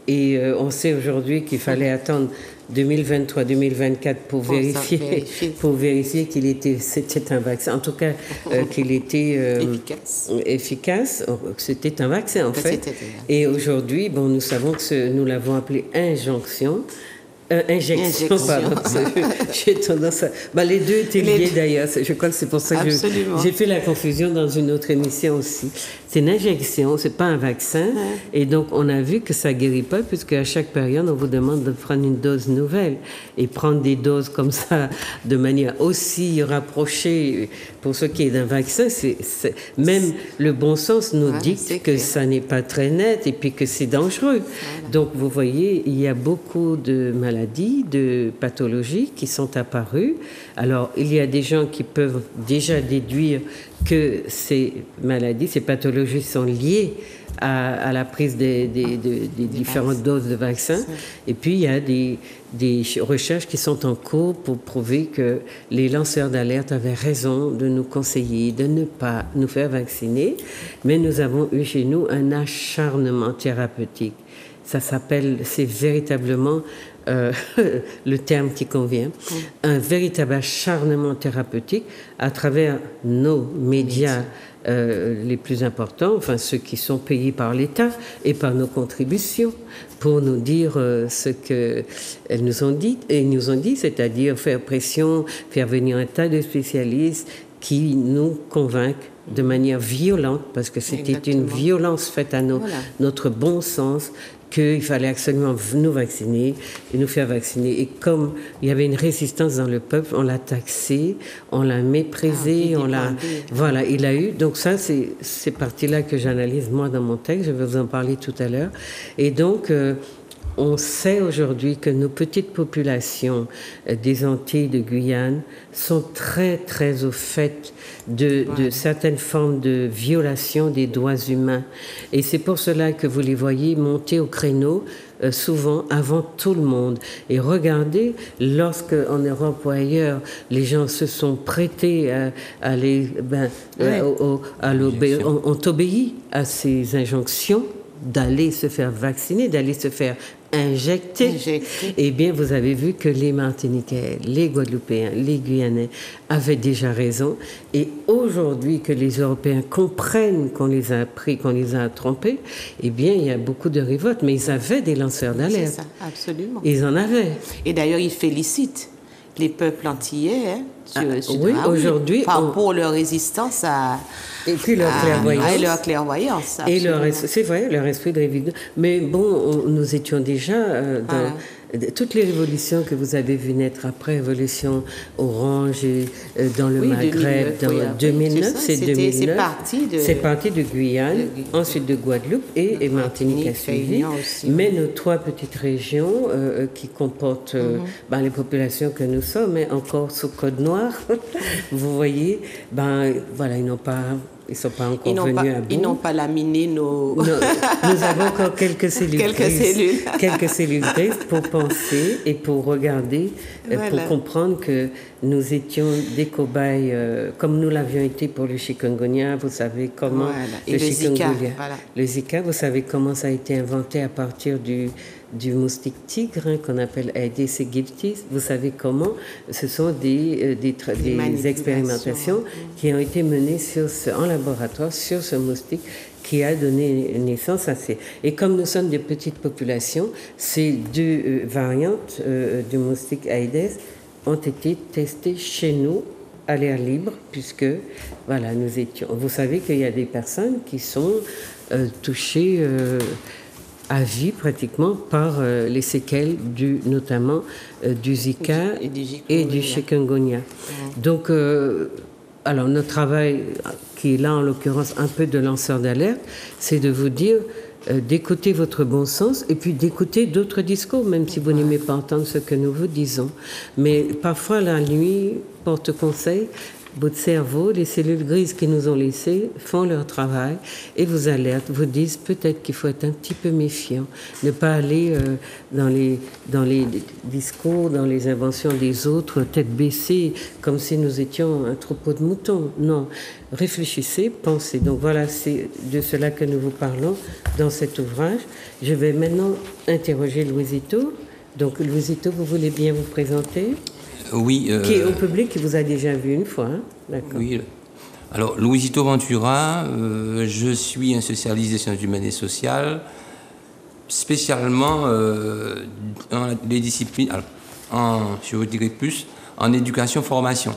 Et on sait aujourd'hui qu'il fallait attendre 2023-2024 pour vérifier c'était un vaccin. En tout cas, qu'il était efficace. C'était un vaccin, en fait. Et aujourd'hui, nous savons que nous l'avons appelé injection. Injection, pardon. J'ai tendance à... les deux étaient liés d'ailleurs. Je crois que c'est pour ça que j'ai fait la confusion dans une autre émission aussi. C'est une injection, c'est pas un vaccin. Ouais. Et donc, on a vu que ça guérit pas, puisque à chaque période, on vous demande de prendre une dose nouvelle. Et prendre des doses comme ça, de manière aussi rapprochée, pour ce qui est d'un vaccin, même le bon sens nous dicte que ça n'est pas très net et puis que c'est dangereux. Voilà. Donc, vous voyez, il y a beaucoup de maladies, de pathologies qui sont apparues. Alors, il y a des gens qui peuvent déjà déduire que ces maladies, ces pathologies sont liées à la prise des différentes doses de vaccins. Et puis, il y a des recherches qui sont en cours pour prouver que les lanceurs d'alerte avaient raison de nous conseiller de ne pas nous faire vacciner. Mais nous avons eu chez nous un acharnement thérapeutique. c'est véritablement le terme qui convient, un véritable acharnement thérapeutique à travers nos médias les plus importants, enfin ceux qui sont payés par l'État et par nos contributions, pour nous dire ce qu'elles nous ont dit, et nous ont dit, c'est-à-dire faire pression, faire venir un tas de spécialistes qui nous convainquent de manière violente, parce que c'était une violence faite à notre bon sens, qu'il fallait absolument nous vacciner et nous faire vacciner. Et comme il y avait une résistance dans le peuple, on l'a taxé, on l'a méprisé, Voilà, il a eu... Donc ça, c'est ces parties-là que j'analyse moi dans mon texte, je vais vous en parler tout à l'heure. Et donc... on sait aujourd'hui que nos petites populations des Antilles, de Guyane, sont très, très au fait de certaines formes de violation des droits humains. Et c'est pour cela que vous les voyez monter au créneau souvent avant tout le monde. Et regardez, lorsque en Europe ou ailleurs, les gens se sont prêtés à aller... ont obéi à ces injonctions d'aller se faire vacciner, d'aller se faire injecter. Eh bien, vous avez vu que les Martiniquais, les Guadeloupéens, les Guyanais avaient déjà raison. Et aujourd'hui, que les Européens comprennent qu'on les a pris, qu'on les a trompés, eh bien, il y a beaucoup de révoltes. Mais ils avaient des lanceurs d'alerte. C'est ça, absolument. Ils en avaient. Et d'ailleurs, ils félicitent les peuples antillais aujourd'hui, pour leur résistance et puis leur clairvoyance. Et c'est vrai, leur esprit de révision. Mais bon, nous étions déjà dans toutes les révolutions que vous avez vues naître après, révolution orange et, dans le Maghreb, 2009, c'est 2009. C'est parti de Guyane, ensuite de Guadeloupe et Martinique a suivi. Mais nos trois petites régions qui comportent les populations que nous sommes, mais encore sous Code Noir, vous voyez, ils ne sont pas encore venus à bout. Ils n'ont pas laminé nos... Nous avons encore quelques cellules grises pour penser et pour regarder, pour comprendre que nous étions des cobayes, comme nous l'avions été pour le chikungunya. Vous savez comment... Et le Zika. Le Zika, vous savez comment ça a été inventé à partir du moustique tigre, qu'on appelle Aedes aegypti. Vous savez comment? Ce sont des expérimentations qui ont été menées en laboratoire sur ce moustique qui a donné naissance à ces... Et comme nous sommes des petites populations, ces deux variantes du moustique Aedes ont été testées chez nous à l'air libre, puisque nous étions... Vous savez qu'il y a des personnes qui sont touchées... à vie pratiquement par les séquelles notamment du Zika et du chikungunya. Donc, alors notre travail, qui est là en l'occurrence un peu de lanceur d'alerte, c'est de vous dire d'écouter votre bon sens et puis d'écouter d'autres discours, même si vous n'aimez pas entendre ce que nous vous disons. Mais parfois la nuit porte conseil. Votre cerveau, les cellules grises qui nous ont laissées font leur travail et vous alertent, vous disent peut-être qu'il faut être un petit peu méfiant, ne pas aller dans les discours, dans les inventions des autres, tête baissée, comme si nous étions un troupeau de moutons. Non, réfléchissez, pensez. Donc voilà, c'est de cela que nous vous parlons dans cet ouvrage. Je vais maintenant interroger Louisito. Donc Louisito, vous voulez bien vous présenter ? Oui. Qui est au public, qui vous a déjà vu une fois. D'accord. Oui. Alors, Louisito Ventura, je suis un socialiste des sciences humaines et sociales, spécialement dans les disciplines, je vous dirais plus, en éducation-formation.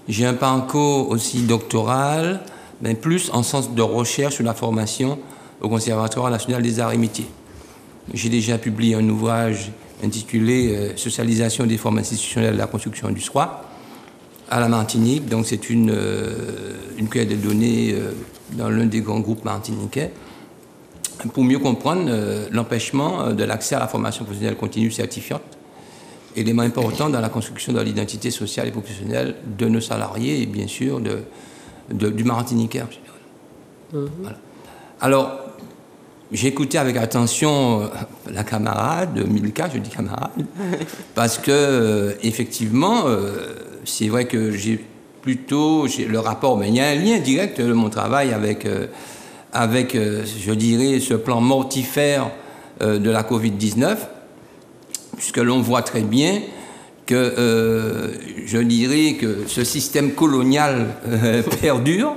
J'ai un parcours aussi doctoral, mais plus en sens de recherche sur la formation au Conservatoire national des arts et métiers. J'ai déjà publié un ouvrage intitulé Socialisation des formes institutionnelles de la construction du soi à la Martinique. Donc c'est une cueille de données dans l'un des grands groupes martiniquais pour mieux comprendre l'empêchement de l'accès à la formation professionnelle continue certifiante, élément important dans la construction de l'identité sociale et professionnelle de nos salariés et bien sûr du Martiniquais en général. Voilà. Alors, j'ai écouté avec attention la camarade, Milka, je dis camarade, parce que effectivement, c'est vrai que j'ai le rapport, mais il y a un lien direct de mon travail avec je dirais, ce plan mortifère de la Covid-19, puisque l'on voit très bien que je dirais que ce système colonial perdure,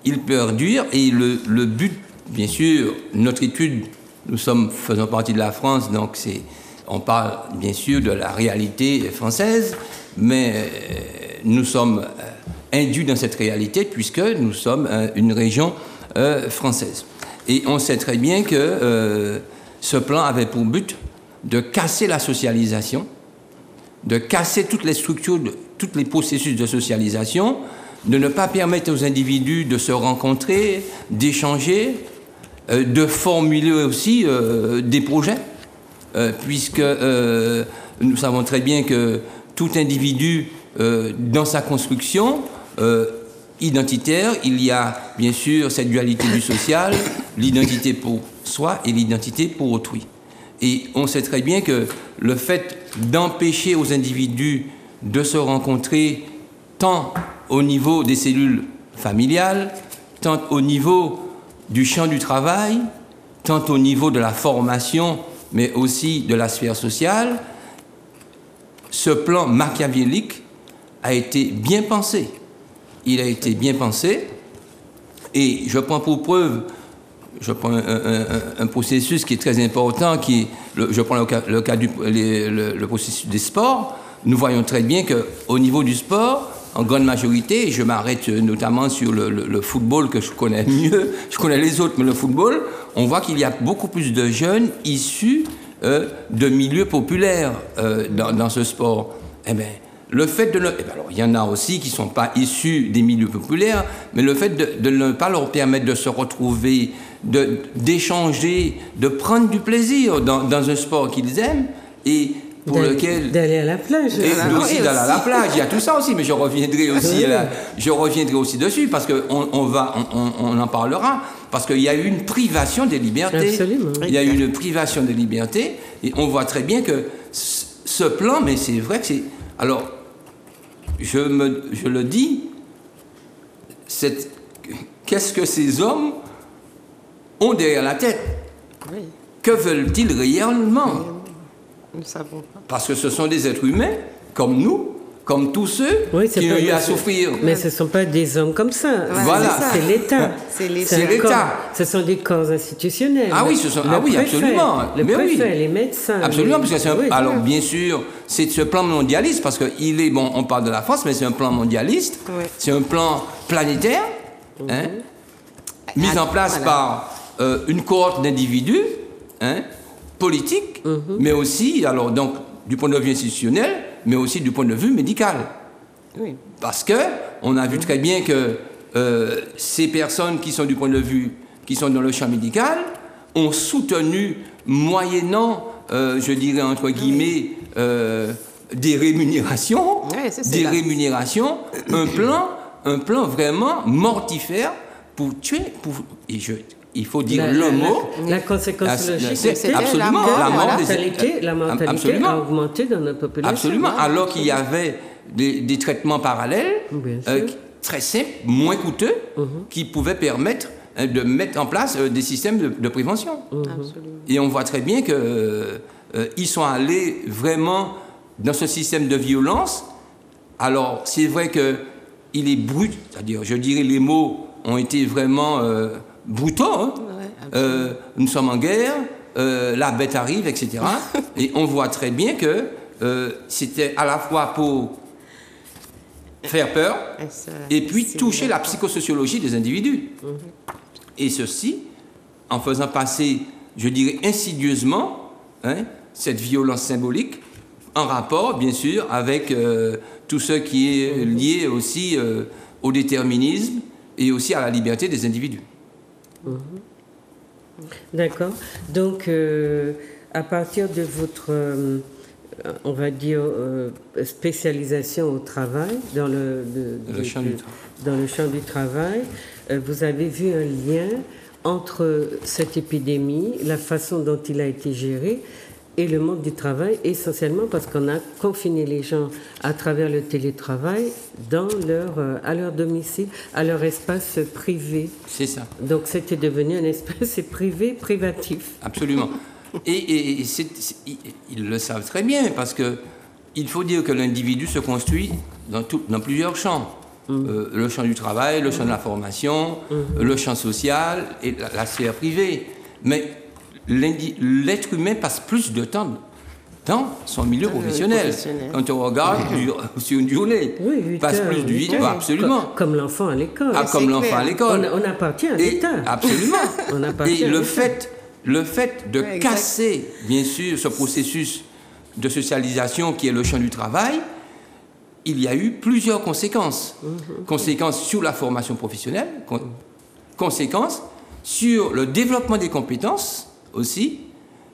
il perdure, et le but, bien sûr, notre étude, nous faisons partie de la France, donc on parle bien sûr de la réalité française, mais nous sommes induits dans cette réalité puisque nous sommes une région française. Et on sait très bien que ce plan avait pour but de casser la socialisation, de casser toutes les structures, tous les processus de socialisation, de ne pas permettre aux individus de se rencontrer, d'échanger, de formuler aussi des projets, puisque nous savons très bien que tout individu, dans sa construction identitaire, il y a bien sûr cette dualité du social, l'identité pour soi et l'identité pour autrui. Et on sait très bien que le fait d'empêcher aux individus de se rencontrer tant au niveau des cellules familiales, tant au niveau du champ du travail, tant au niveau de la formation, mais aussi de la sphère sociale, ce plan machiavélique a été bien pensé. Il a été bien pensé, et je prends pour preuve, un processus qui est très important, je prends le cas le processus des sports. Nous voyons très bien qu'au niveau du sport, en grande majorité, et je m'arrête notamment sur le football que je connais mieux, je connais les autres, mais le football, on voit qu'il y a beaucoup plus de jeunes issus de milieux populaires dans ce sport. Eh bien, le fait de alors, il y en a aussi qui ne sont pas issus des milieux populaires, mais le fait de ne pas leur permettre de se retrouver, d'échanger, de prendre du plaisir dans un sport qu'ils aiment, et pour lequel... D'aller à la plage. Et aussi d'aller à la plage, il y a tout ça aussi, mais je reviendrai aussi dessus, parce qu'on en parlera, parce qu'il y a eu une privation des libertés. Absolument. Il y a eu une privation des libertés, et on voit très bien que ce plan, mais c'est vrai que c'est... Alors, je le dis, qu'est-ce que ces hommes ont derrière la tête? Oui. Que veulent-ils réellement? Nous ne savons pas. Parce que ce sont des êtres humains, comme nous, comme tous ceux qui ont eu à souffrir. Mais ce ne sont pas des hommes comme ça. Voilà. C'est l'État. C'est l'État. Ce sont des corps institutionnels. Ah oui, absolument. Le préfet, les médecins. Absolument, parce que alors voilà. bien sûr, c'est ce plan mondialiste, parce qu'il est, on parle de la France, mais c'est un plan mondialiste, c'est un plan planétaire, mis en place par une cohorte d'individus, politiques, mais aussi, alors donc, du point de vue institutionnel, mais aussi du point de vue médical. Oui. Parce qu'on a vu très bien que ces personnes qui sont du point de vue, qui sont dans le champ médical, ont soutenu, moyennant, je dirais entre guillemets, des rémunérations, un plan vraiment mortifère pour tuer, il faut dire le mot. La conséquence logique, c'est absolument la mortalité a augmenté dans notre population. Absolument, alors qu'il y avait des traitements parallèles, très simples, moins coûteux, qui pouvaient permettre de mettre en place des systèmes de prévention. Et on voit très bien qu'ils sont allés vraiment dans ce système de violence. Alors, c'est vrai qu'il est brut, c'est-à-dire, je dirais, les mots ont été vraiment brutaux. Nous sommes en guerre, la bête arrive, etc. Et on voit très bien que c'était à la fois pour faire peur et puis toucher la psychosociologie des individus. Et ceci, en faisant passer, je dirais insidieusement, cette violence symbolique en rapport, bien sûr, avec tout ce qui est lié aussi au déterminisme et aussi à la liberté des individus. D'accord. Donc, à partir de votre, on va dire, spécialisation au travail, dans le champ du travail, vous avez vu un lien entre cette épidémie, la façon dont il a été géré, et le monde du travail, essentiellement parce qu'on a confiné les gens à travers le télétravail à leur domicile, à leur espace privé. C'est ça. Donc c'était devenu un espace privé, privatif. Absolument. Et ils le savent très bien, parce que il faut dire que l'individu se construit dans plusieurs champs. Le champ du travail, le champ de la formation, le champ social et la sphère privée. Mais l'être humain passe plus de temps dans son milieu professionnel. Quand on regarde sur une journée, passe plus de 8 heures, absolument. Comme l'enfant à l'école. Comme l'enfant à l'école. On appartient à l'État. Absolument. Et le fait de casser, bien sûr, ce processus de socialisation qui est le champ du travail, il y a eu plusieurs conséquences. Conséquences sur la formation professionnelle, conséquences sur le développement des compétences aussi,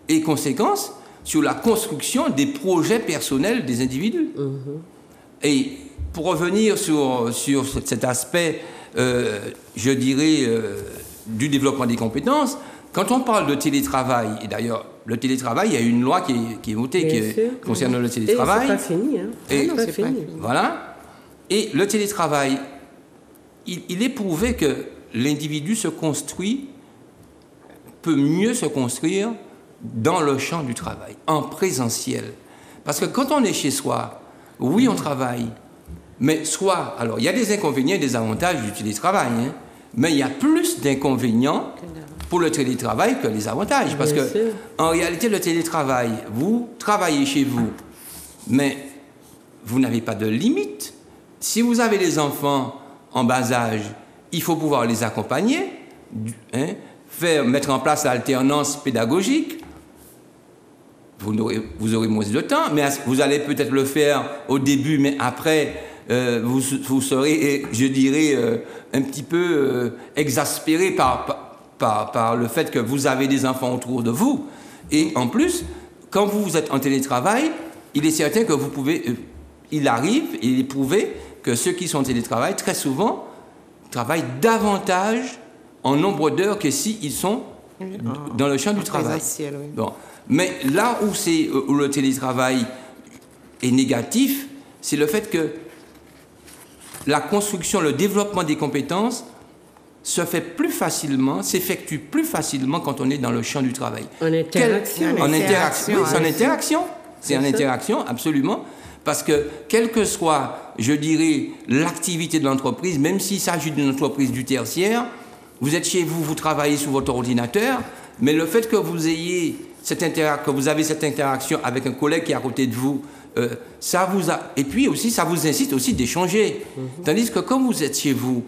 et conséquences sur la construction des projets personnels des individus. Et pour revenir sur cet aspect, je dirais, du développement des compétences, quand on parle de télétravail, et d'ailleurs, le télétravail, il y a une loi qui est votée concernant le télétravail. Et c'est pas fini, hein. C'est pas fini. Voilà. Et le télétravail, il est prouvé que l'individu peut mieux se construire dans le champ du travail, en présentiel. Parce que quand on est chez soi, oui, on travaille, mais alors, il y a des inconvénients et des avantages du télétravail, hein, mais il y a plus d'inconvénients pour le télétravail que les avantages. Parce que, en réalité, le télétravail, vous travaillez chez vous, mais vous n'avez pas de limite. Si vous avez des enfants en bas âge, il faut pouvoir les accompagner, mettre en place l'alternance pédagogique. Vous aurez moins de temps, mais vous allez peut-être le faire au début, mais après, vous serez, je dirais, un petit peu exaspéré par le fait que vous avez des enfants autour de vous. Et en plus, quand vous êtes en télétravail, il est certain que vous pouvez... il est prouvé que ceux qui sont en télétravail, très souvent, travaillent davantage en nombre d'heures que s'ils sont dans le champ du travail. Oui. Bon. Mais là où le télétravail est négatif, c'est le fait que la construction, le développement des compétences s'effectue plus facilement quand on est dans le champ du travail. En interaction. C'est en interaction, absolument. Parce que, quelle que soit, je dirais, l'activité de l'entreprise, même s'il s'agit d'une entreprise du tertiaire, vous êtes chez vous, vous travaillez sur votre ordinateur, mais le fait que vous ayez que vous avez cette interaction avec un collègue qui est à côté de vous, et puis aussi, ça vous incite aussi d'échanger. Tandis que quand vous êtes chez vous,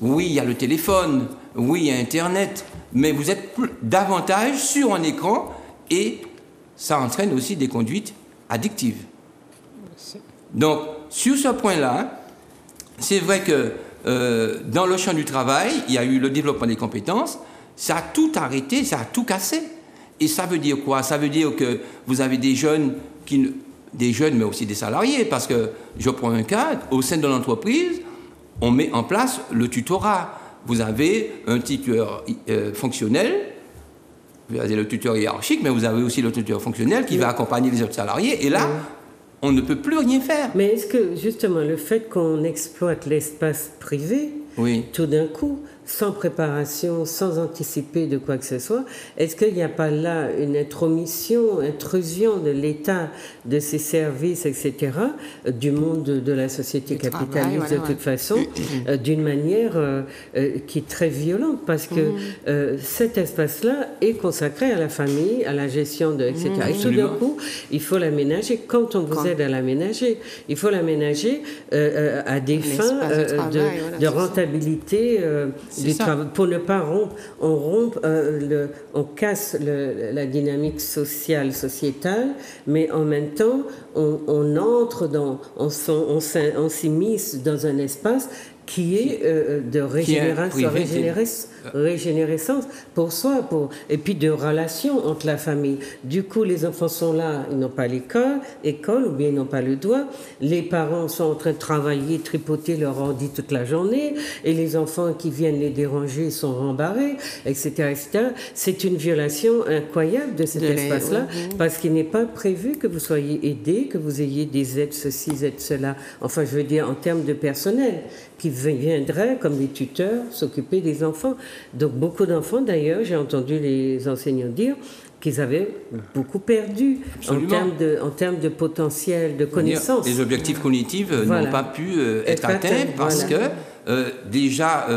oui, il y a le téléphone, oui, il y a Internet, mais vous êtes davantage sur un écran et ça entraîne aussi des conduites addictives. Donc, sur ce point-là, c'est vrai que dans le champ du travail, il y a eu le développement des compétences, ça a tout arrêté, ça a tout cassé. Et ça veut dire quoi? Ça veut dire que vous avez des jeunes, mais aussi des salariés, parce que, je prends un cas, au sein de l'entreprise, on met en place le tutorat. Vous avez un tuteur fonctionnel, vous avez le tuteur hiérarchique, mais vous avez aussi le tuteur fonctionnel qui va accompagner les autres salariés, et là, on ne peut plus rien faire. Mais est-ce que, justement, le fait qu'on exploite l'espace privé, tout d'un coup, sans préparation, sans anticiper de quoi que ce soit, est-ce qu'il n'y a pas là une intrusion de l'État, de ses services, etc., du monde de la société capitaliste, de toute façon, d'une manière qui est très violente, parce que cet espace-là est consacré à la famille, à la gestion, etc. Et tout d'un coup, il faut l'aménager. Quand on vous aide à l'aménager, il faut l'aménager à des fins de rentabilité du travail, pour ne pas rompre. On casse la dynamique sociétale, mais en même temps, on entre on s'immisce dans un espace qui est de régénérescence pour soi, et puis de relations entre la famille. Du coup, les enfants sont là, ils n'ont pas école, ou bien ils n'ont pas le doigt. Les parents sont en train de travailler, tripoter leur ordi toute la journée, et les enfants qui viennent les déranger sont rembarrés, etc., etc. C'est une violation incroyable de cet espace-là, parce qu'il n'est pas prévu que vous soyez aidés, que vous ayez des aides ceci, aides cela. Enfin, je veux dire, en termes de personnel. qui viendraient comme des tuteurs s'occuper des enfants. Donc beaucoup d'enfants, d'ailleurs, j'ai entendu les enseignants dire qu'ils avaient beaucoup perdu en termes de potentiel, de connaissances. Les objectifs cognitifs n'ont pas pu être atteints parce que déjà,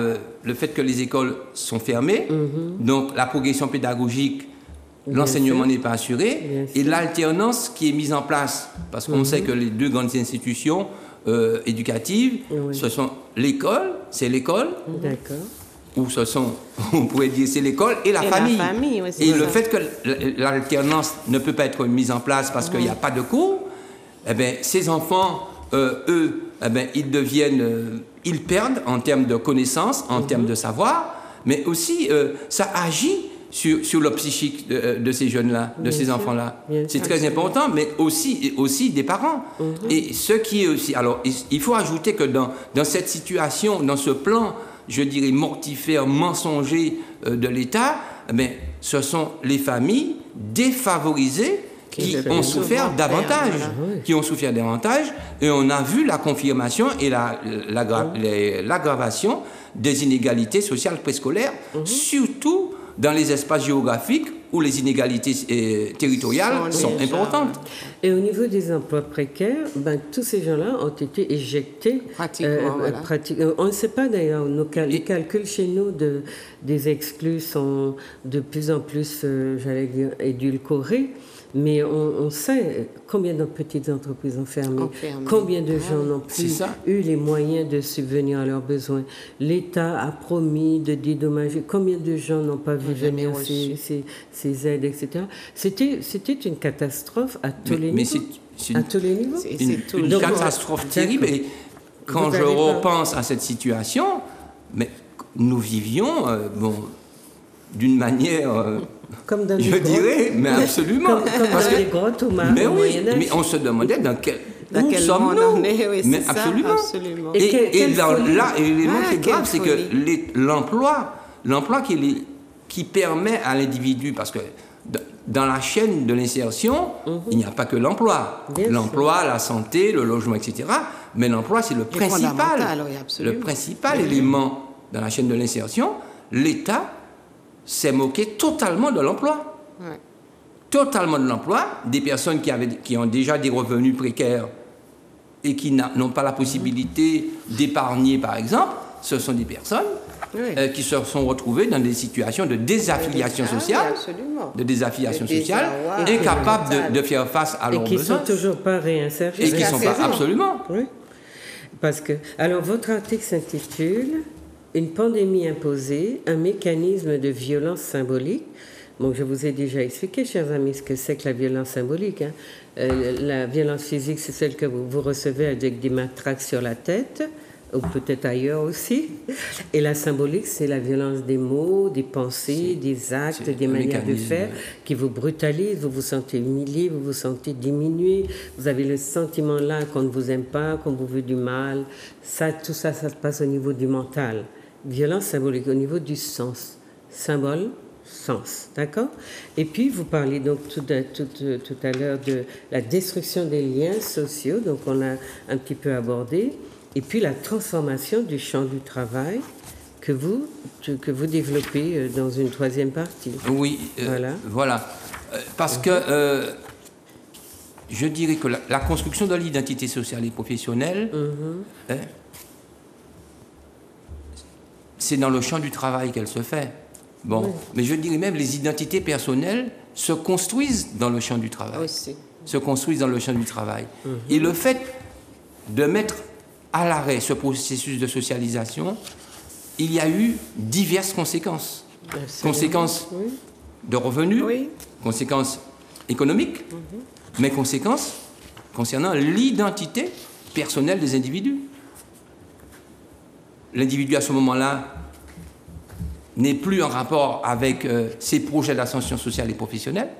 le fait que les écoles sont fermées, donc la progression pédagogique, l'enseignement n'est pas assuré, et l'alternance qui est mise en place, parce qu'on sait que les deux grandes institutions éducatives, ce sont l'école, D'accord. ou ce sont, on pourrait dire, c'est l'école et la famille. Et le fait que l'alternance ne peut pas être mise en place parce qu'il n'y a pas de cours, eh bien, ces enfants, eux, eh bien, ils perdent en termes de connaissances, en termes de savoir, mais aussi ça agit sur le psychique de ces jeunes-là, de ces enfants-là. C'est très important, mais aussi des parents. Et ce qui est aussi... Alors, il faut ajouter que dans cette situation, dans ce plan, je dirais, mortifère, mensonger de l'État, mais ce sont les familles défavorisées qui ont souffert davantage. Et on a vu la confirmation et l'aggravation des inégalités sociales préscolaires, surtout dans les espaces géographiques où les inégalités territoriales sont importantes. Et au niveau des emplois précaires, tous ces gens-là ont été éjectés. On ne sait pas d'ailleurs, les calculs chez nous des exclus sont de plus en plus, j'allais dire, édulcorés. Mais on sait combien de petites entreprises ont fermé, combien de gens n'ont plus eu les moyens de subvenir à leurs besoins. L'État a promis de dédommager, combien de gens n'ont pas vu venir ces aides, etc. C'était une catastrophe à tous les niveaux. C'est une catastrophe terrible. Et quand je repense à cette situation, mais nous vivions d'une manière... Comme dans je dirais, mais absolument. Comme dans les grottes au Moyen-Âge. Mais on se demandait dans quel sommes-nous. Mais absolument. Et l'élément qui est grave, c'est que l'emploi qui permet à l'individu, parce que dans la chaîne de l'insertion, il n'y a pas que l'emploi. L'emploi, la santé, le logement, etc. Mais l'emploi, c'est le principal élément dans la chaîne de l'insertion. L'État s'est moqué totalement de l'emploi. Totalement de l'emploi. Des personnes qui ont déjà des revenus précaires et qui n'ont pas la possibilité d'épargner, par exemple, ce sont des personnes qui se sont retrouvées dans des situations de désaffiliation sociale, incapables de faire face à leurs besoins. Et qui ne sont toujours pas réinsérés. Et qui ne sont pas, absolument. Oui. Parce que, alors, votre article s'intitule « Une pandémie imposée, un mécanisme de violence symbolique ». Bon, je vous ai déjà expliqué, chers amis, ce que c'est que la violence symbolique. La violence physique, c'est celle que vous recevez avec des matraques sur la tête, ou peut-être ailleurs aussi. Et la symbolique, c'est la violence des mots, des pensées, des actes, des manières de faire qui vous brutalisent. Vous vous sentez humilié, vous vous sentez diminué. Vous avez le sentiment là qu'on ne vous aime pas, qu'on vous veut du mal. Tout ça, ça se passe au niveau du mental. Violence symbolique, au niveau du sens. Symbole, sens, d'accord? Et puis, vous parlez donc tout à l'heure de la destruction des liens sociaux, donc on a un petit peu abordé. Et puis la transformation du champ du travail que vous développez dans une troisième partie. Oui, voilà. Parce que je dirais que la construction de l'identité sociale et professionnelle, c'est dans le champ du travail qu'elle se fait. Bon, mais je dirais même les identités personnelles se construisent dans le champ du travail. Et le fait de mettre à l'arrêt ce processus de socialisation, il y a eu diverses conséquences. Conséquences de revenus, conséquences économiques, mais conséquences concernant l'identité personnelle des individus. L'individu, à ce moment-là, n'est plus en rapport avec ses projets d'ascension sociale et professionnelle.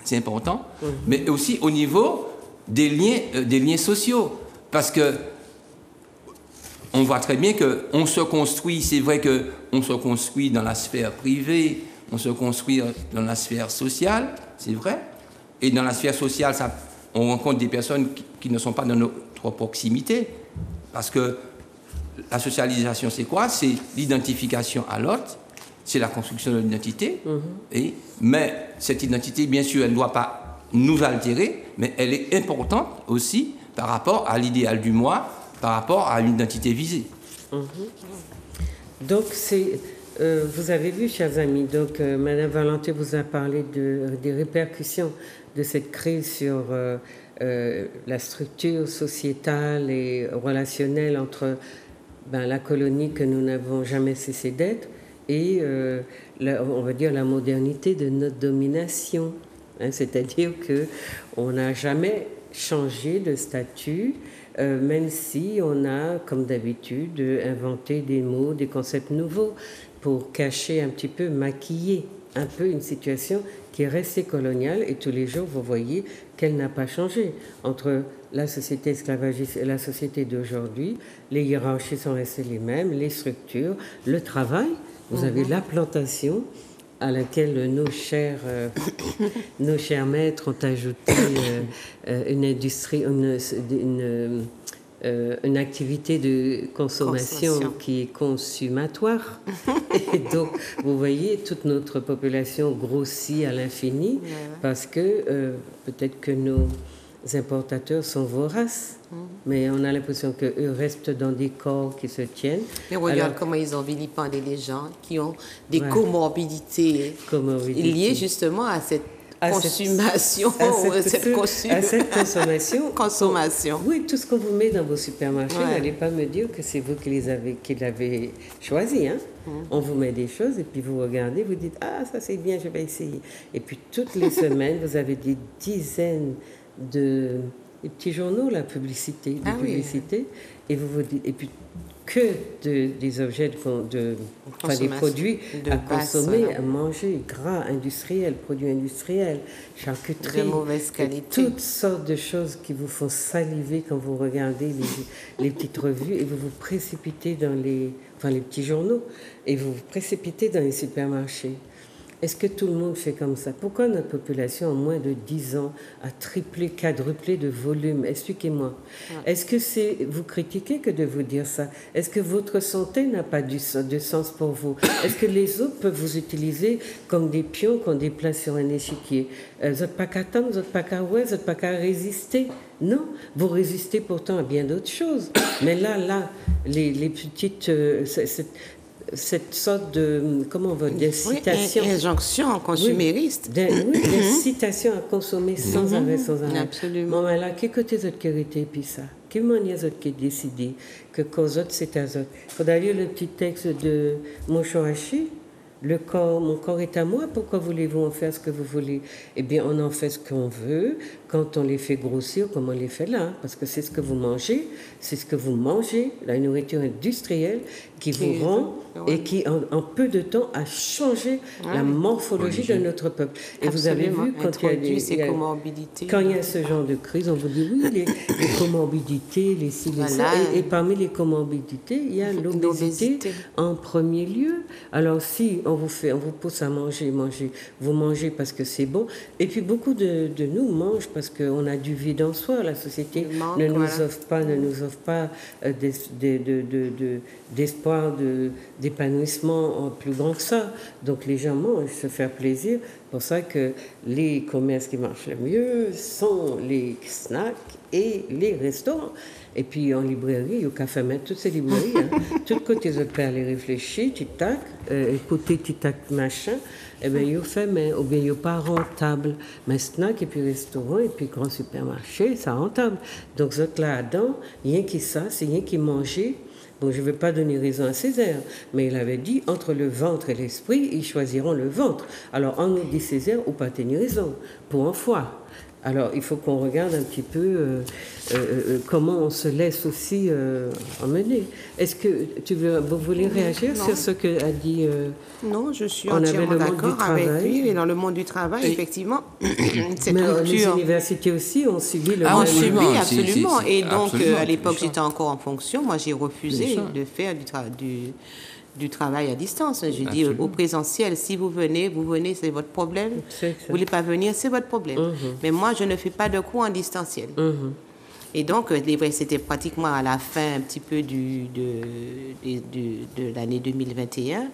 C'est important. Mais aussi au niveau des liens sociaux. Parce que on voit très bien qu'on se construit, c'est vrai qu'on se construit dans la sphère privée, on se construit dans la sphère sociale, c'est vrai. Et dans la sphère sociale, on rencontre des personnes qui ne sont pas dans notre proximité. Parce que la socialisation, c'est quoi? C'est l'identification à l'autre, c'est la construction de l'identité. Mais cette identité, bien sûr, elle ne doit pas nous altérer, mais elle est importante aussi par rapport à l'idéal du moi, par rapport à une identité visée. Donc, vous avez vu, chers amis, donc Madame Valentin vous a parlé des répercussions de cette crise sur la structure sociétale et relationnelle entre la colonie que nous n'avons jamais cessé d'être et, on va dire, la modernité de notre domination. C'est-à-dire qu'on n'a jamais changé de statut, même si on a, comme d'habitude, inventé des mots, des concepts nouveaux pour cacher un petit peu, maquiller un peu une situation qui est restée coloniale. Et tous les jours, vous voyez qu'elle n'a pas changé. Entre la société esclavagiste et la société d'aujourd'hui, les hiérarchies sont restées les mêmes, les structures, le travail. Vous avez la plantation à laquelle nos chers maîtres ont ajouté une industrie, une activité de consommation qui est consummatoire. Et donc, vous voyez, toute notre population grossit à l'infini parce que peut-être que nos importateurs sont voraces, mais on a l'impression qu'eux restent dans des corps qui se tiennent. Mais regarde comment ils ont vilipendé les gens qui ont des comorbidités liées justement à cette consommation, à cette consommation. Oui, tout ce qu'on vous met dans vos supermarchés, n'allez pas me dire que c'est vous qui l'avez choisi. On vous met des choses et puis vous regardez, vous dites « Ah, ça c'est bien, je vais essayer ». Et puis toutes les semaines, vous avez des dizaines de petits journaux, la publicité, et vous dites, et puis des objets des produits à consommer, à manger, gras industriels, produits industriels, charcuterie, de mauvaise qualité, toutes sortes de choses qui vous font saliver quand vous regardez les petites revues et vous vous précipitez dans les petits journaux et vous vous précipitez dans les supermarchés. Est-ce que tout le monde fait comme ça? Pourquoi notre population, en moins de 10 ans, a triplé, quadruplé de volume? Expliquez-moi. Est-ce que c'est vous critiquer que de vous dire ça? Est-ce que votre santé n'a pas de sens pour vous? Est-ce que les autres peuvent vous utiliser comme des pions qu'on déplace sur un échiquier? Vous n'êtes pas qu'à attendre, vous n'êtes pas qu'à vous n'êtes pas qu'à résister. Non, vous résistez pourtant à bien d'autres choses. Mais là, les petites... cette sorte de, comment on va dire, d'incitation. Injonction consumériste. D'incitation à consommer sans arrêt, sans arrêt. Absolument. Bon, là, qui côté autres qui hérité puis ça? Qui manière autres qui décidé que cause autres c'est à autres? Quand d'ailleurs le petit texte de Moshohashi, mon corps est à moi, pourquoi voulez-vous en faire ce que vous voulez? Eh bien, on en fait ce qu'on veut, quand on les fait grossir, comme on les fait là, parce que c'est ce que vous mangez, la nourriture industrielle qui vous rend et qui, en peu de temps, a changé la morphologie de notre peuple. Et vous avez vu, quand il y a ce genre de crise, on vous dit, oui, les comorbidités, les ci, les ça, et parmi les comorbidités, il y a l'obésité en premier lieu. Alors, si on vous pousse à manger, vous mangez parce que c'est bon, et puis beaucoup de nous mangent parce qu'on a du vide en soi. La société ne nous offre pas d'espoir d'épanouissement plus grand que ça. Donc les gens mangent, se faire plaisir. C'est pour ça que les commerces qui marchent le mieux sont les snacks et les restaurants. Et puis en librairie, il y a qu'à faire mettre toutes ces librairies. Tout côté de faire les réfléchir, tic-tac, écouter tic-tac machin, eh bien, il fait, mais ou bien il n'est pas rentable. Mais snack et puis restaurant et puis grand supermarché, ça rentable. Donc, là-dedans, rien qui ça, c'est rien qui manger. Bon, je ne veux pas donner raison à Césaire, mais il avait dit, entre le ventre et l'esprit, ils choisiront le ventre. Alors, on nous dit Césaire, ou pas tenir raison, pour un foie. Alors, il faut qu'on regarde un petit peu comment on se laisse aussi emmener. Est-ce que vous voulez réagir sur ce qu'a dit Non, je suis entièrement d'accord avec lui. Et dans le monde du travail, effectivement, cette rupture... Les universités aussi ont subi le même... On subit, absolument. Et donc, à l'époque, j'étais encore en fonction. Moi, j'ai refusé de faire du travail à distance. Je dis au présentiel, si vous venez, c'est votre problème. Vous ne voulez pas venir, c'est votre problème. Mais moi, je ne fais pas de cours en distanciel. Et donc, c'était pratiquement à la fin un petit peu de l'année 2021.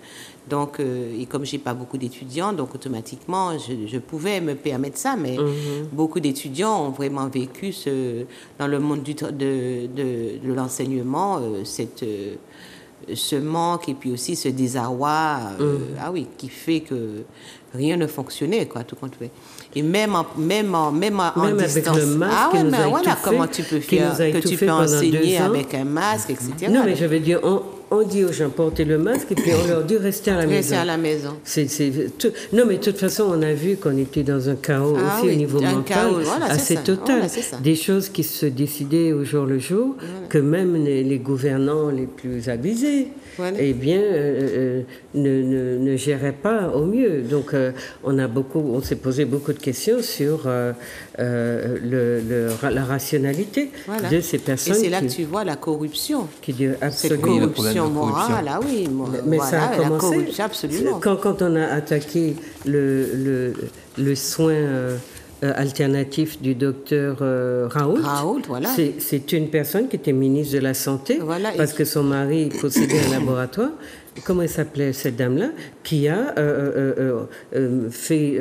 Donc, et comme j'ai pas beaucoup d'étudiants, donc automatiquement, je pouvais me permettre ça, mais beaucoup d'étudiants ont vraiment vécu dans le monde de l'enseignement, ce manque et puis aussi ce désarroi, qui fait que rien ne fonctionnait, quoi, tout compte fait. Et même en distance. Avec le masque, comment tu peux faire, que tu peux enseigner avec un masque, etc. Non, mais je veux dire, on dit aux gens portez le masque et puis on leur dit restez à la maison. Restez à la maison. Non, mais de toute façon, on a vu qu'on était dans un chaos aussi au niveau mental assez total. Des choses qui se décidaient au jour le jour, que même les gouvernants les plus avisés, eh bien, ne géraient pas au mieux. Donc, on s'est posé beaucoup de questions sur la rationalité de ces personnes. Et c'est là que tu vois la corruption. Absolument. Cette corruption morale, mais ça a commencé. La corruption, absolument. Quand on a attaqué le soin alternatif du docteur Raoult, c'est une personne qui était ministre de la Santé, parce que son mari possédait un laboratoire. Comment elle s'appelait cette dame-là, qui a fait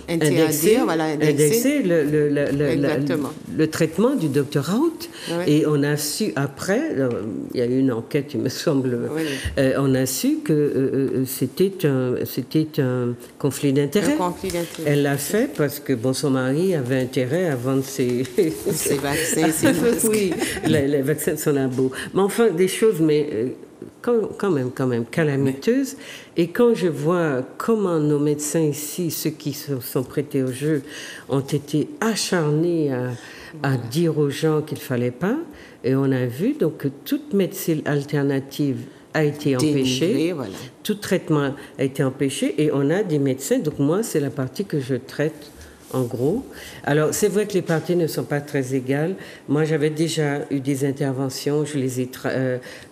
indexer le traitement du docteur Raoult. Et on a su après, il y a eu une enquête, il me semble, on a su que c'était un conflit d'intérêts. Elle l'a fait parce que son mari avait intérêt à vendre ses vaccins. Oui, les vaccins de son labo. Mais enfin, des choses, quand même calamiteuses. Et quand je vois comment nos médecins ici, ceux qui sont prêtés au jeu, ont été acharnés à dire aux gens qu'il ne fallait pas, et on a vu donc que toute médecine alternative a été empêchée, tout traitement a été empêché, et on a des médecins, donc moi c'est la partie que je traite en gros. Alors, c'est vrai que les parties ne sont pas très égales. Moi, j'avais déjà eu des interventions, je les ai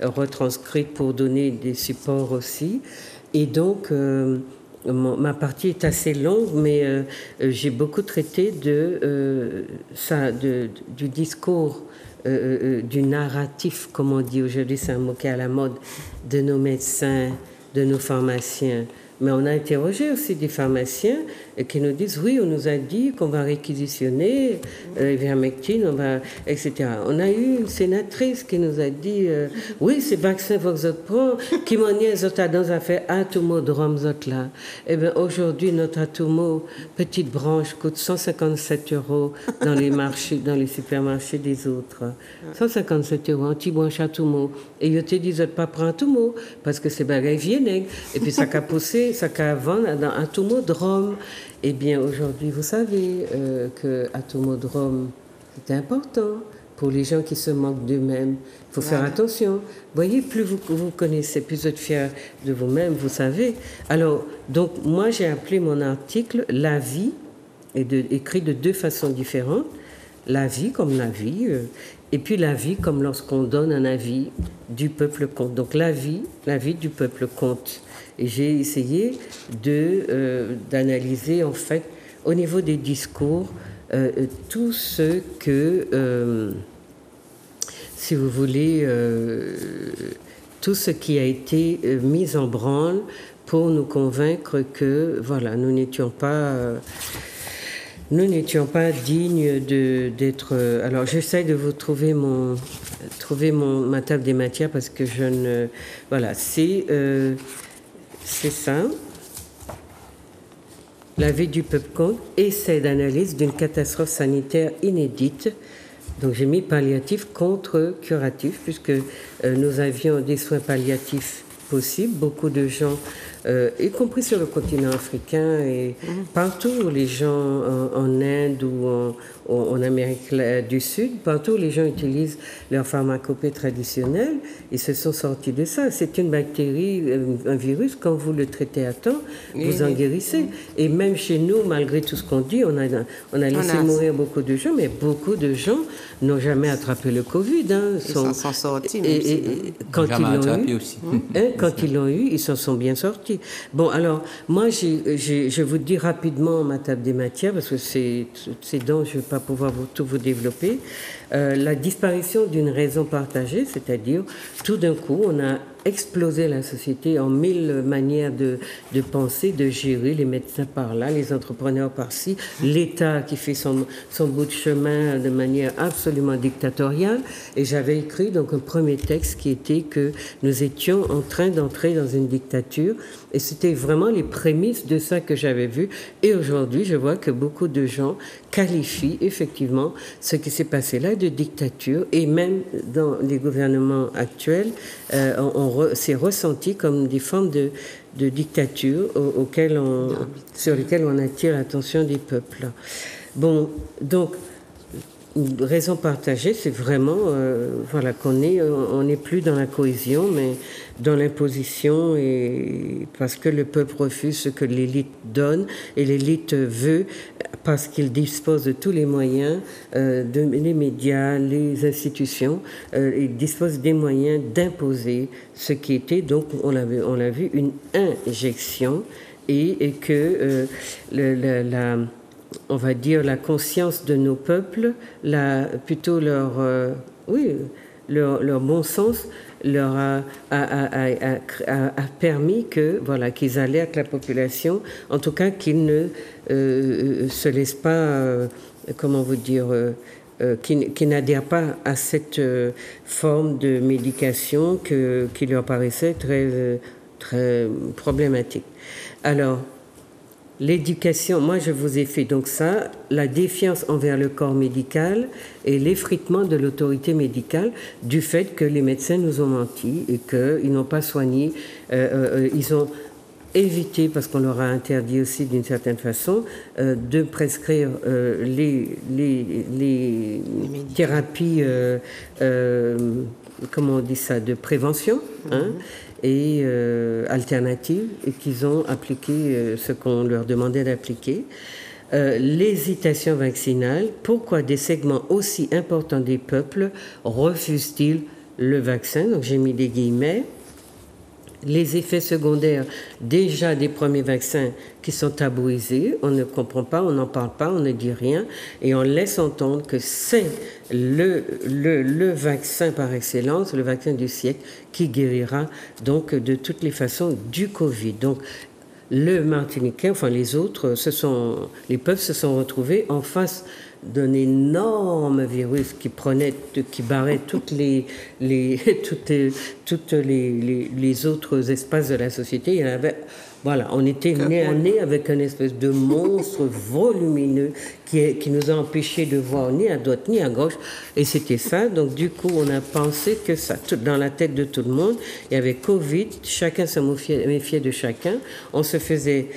retranscrites pour donner des supports aussi. Et donc, ma partie est assez longue, mais j'ai beaucoup traité du discours, du narratif, comme on dit aujourd'hui, c'est un mot qui est à la mode, de nos médecins, de nos pharmaciens. Mais on a interrogé aussi des pharmaciens qui nous disent oui, on nous a dit qu'on va réquisitionner ivermectine, etc. On a eu une sénatrice qui nous a dit oui, c'est vaccin Voxotpro qui m'en y est dans fait Atomo de Romzot là. Eh bien aujourd'hui, notre Atomo, petite branche, coûte 157 € dans les marchés, dans les supermarchés des autres. 157 €, anti-branche Atomo. Et ils te disent pas prendre Atomo parce que c'est bagaille vienneg. Et puis ça a poussé, ça a vendu dans Atomo de Rome. Eh bien, aujourd'hui, vous savez que Atomodrome, c'est important pour les gens qui se moquent d'eux-mêmes. Il faut faire attention. Vous voyez, plus vous connaissez, plus vous êtes fiers de vous-même, vous savez. Alors, donc, moi, j'ai appelé mon article « La vie », écrit de deux façons différentes. La vie comme la vie, et puis la vie comme lorsqu'on donne un avis du peuple compte. Donc, la vie du peuple compte. Et j'ai essayé d'analyser, en fait, au niveau des discours, tout ce que, si vous voulez, tout ce qui a été mis en branle pour nous convaincre que, voilà, nous n'étions pas dignes d'être... alors, j'essaie de vous trouver ma table des matières parce que je ne... Voilà, c'est ça. La vie du peuple compte, essai d'analyse d'une catastrophe sanitaire inédite. Donc j'ai mis palliatif contre curatif, puisque nous avions des soins palliatifs possibles. Beaucoup de gens, y compris sur le continent africain et partout, les gens en Inde ou en Amérique du Sud, partout les gens utilisent leur pharmacopée traditionnelle. Ils se sont sortis de ça. C'est une bactérie, un virus, quand vous le traitez à temps, vous en guérissez. Et même chez nous, malgré tout ce qu'on dit, on a laissé mourir beaucoup de gens, mais beaucoup de gens n'ont jamais attrapé le Covid. Ils s'en sont sortis. Quand ils l'ont eu, ils s'en sont bien sortis. société. Bon, alors, moi, je vous dis rapidement ma table des matières, parce que c'est dont je ne vais pas pouvoir tout vous développer. La disparition d'une raison partagée, c'est-à-dire, tout d'un coup, on a explosé la société en 1000 manières de penser, de gérer, les médecins par là, les entrepreneurs par-ci, l'État qui fait son bout de chemin de manière absolument dictatoriale. Et j'avais écrit donc un premier texte qui était que nous étions en train d'entrer dans une dictature. Et c'était vraiment les prémices de ça que j'avais vu. Et aujourd'hui, je vois que beaucoup de gens qualifient effectivement ce qui s'est passé là de dictature. Et même dans les gouvernements actuels, c'est ressenti comme des formes de dictature sur lesquelles on attire l'attention des peuples. Bon, donc, une raison partagée, c'est vraiment on n'est plus dans la cohésion, mais dans l'imposition, et parce que le peuple refuse ce que l'élite donne, et l'élite veut, parce qu'il dispose de tous les moyens, les médias, les institutions, il dispose des moyens d'imposer ce qui était, donc on l'a vu, une injection, et que on va dire la conscience de nos peuples, plutôt leur bon sens leur a permis qu'ils alertent la population, en tout cas qu'ils ne se laissent pas, qui n'adhèrent pas à cette forme de médication qui leur paraissait très, très problématique. Alors, l'éducation, moi je vous ai fait donc ça, la défiance envers le corps médical et l'effritement de l'autorité médicale du fait que les médecins nous ont menti et qu'ils n'ont pas soigné, ils ont évité, parce qu'on leur a interdit aussi d'une certaine façon, de prescrire les thérapies, comment on dit ça, de prévention, hein, et alternatives, et qu'ils ont appliqué ce qu'on leur demandait d'appliquer. L'hésitation vaccinale, pourquoi des segments aussi importants des peuples refusent-ils le vaccin? Donc j'ai mis des guillemets. Les effets secondaires déjà des premiers vaccins qui sont tabouisés, on ne comprend pas, on n'en parle pas, on ne dit rien, et on laisse entendre que c'est le vaccin par excellence, le vaccin du siècle, qui guérira donc de toutes les façons du Covid. Donc le Martiniquais, enfin les autres, les peuples se sont retrouvés en face d'un énorme virus qui barrait toutes les autres espaces de la société. Il y en avait, voilà, on était nez à nez avec un espèce de monstre volumineux qui nous a empêchés de voir ni à droite ni à gauche, et c'était ça. Donc du coup, on a pensé que ça, dans la tête de tout le monde, il y avait Covid, chacun se méfiait de chacun, on se faisait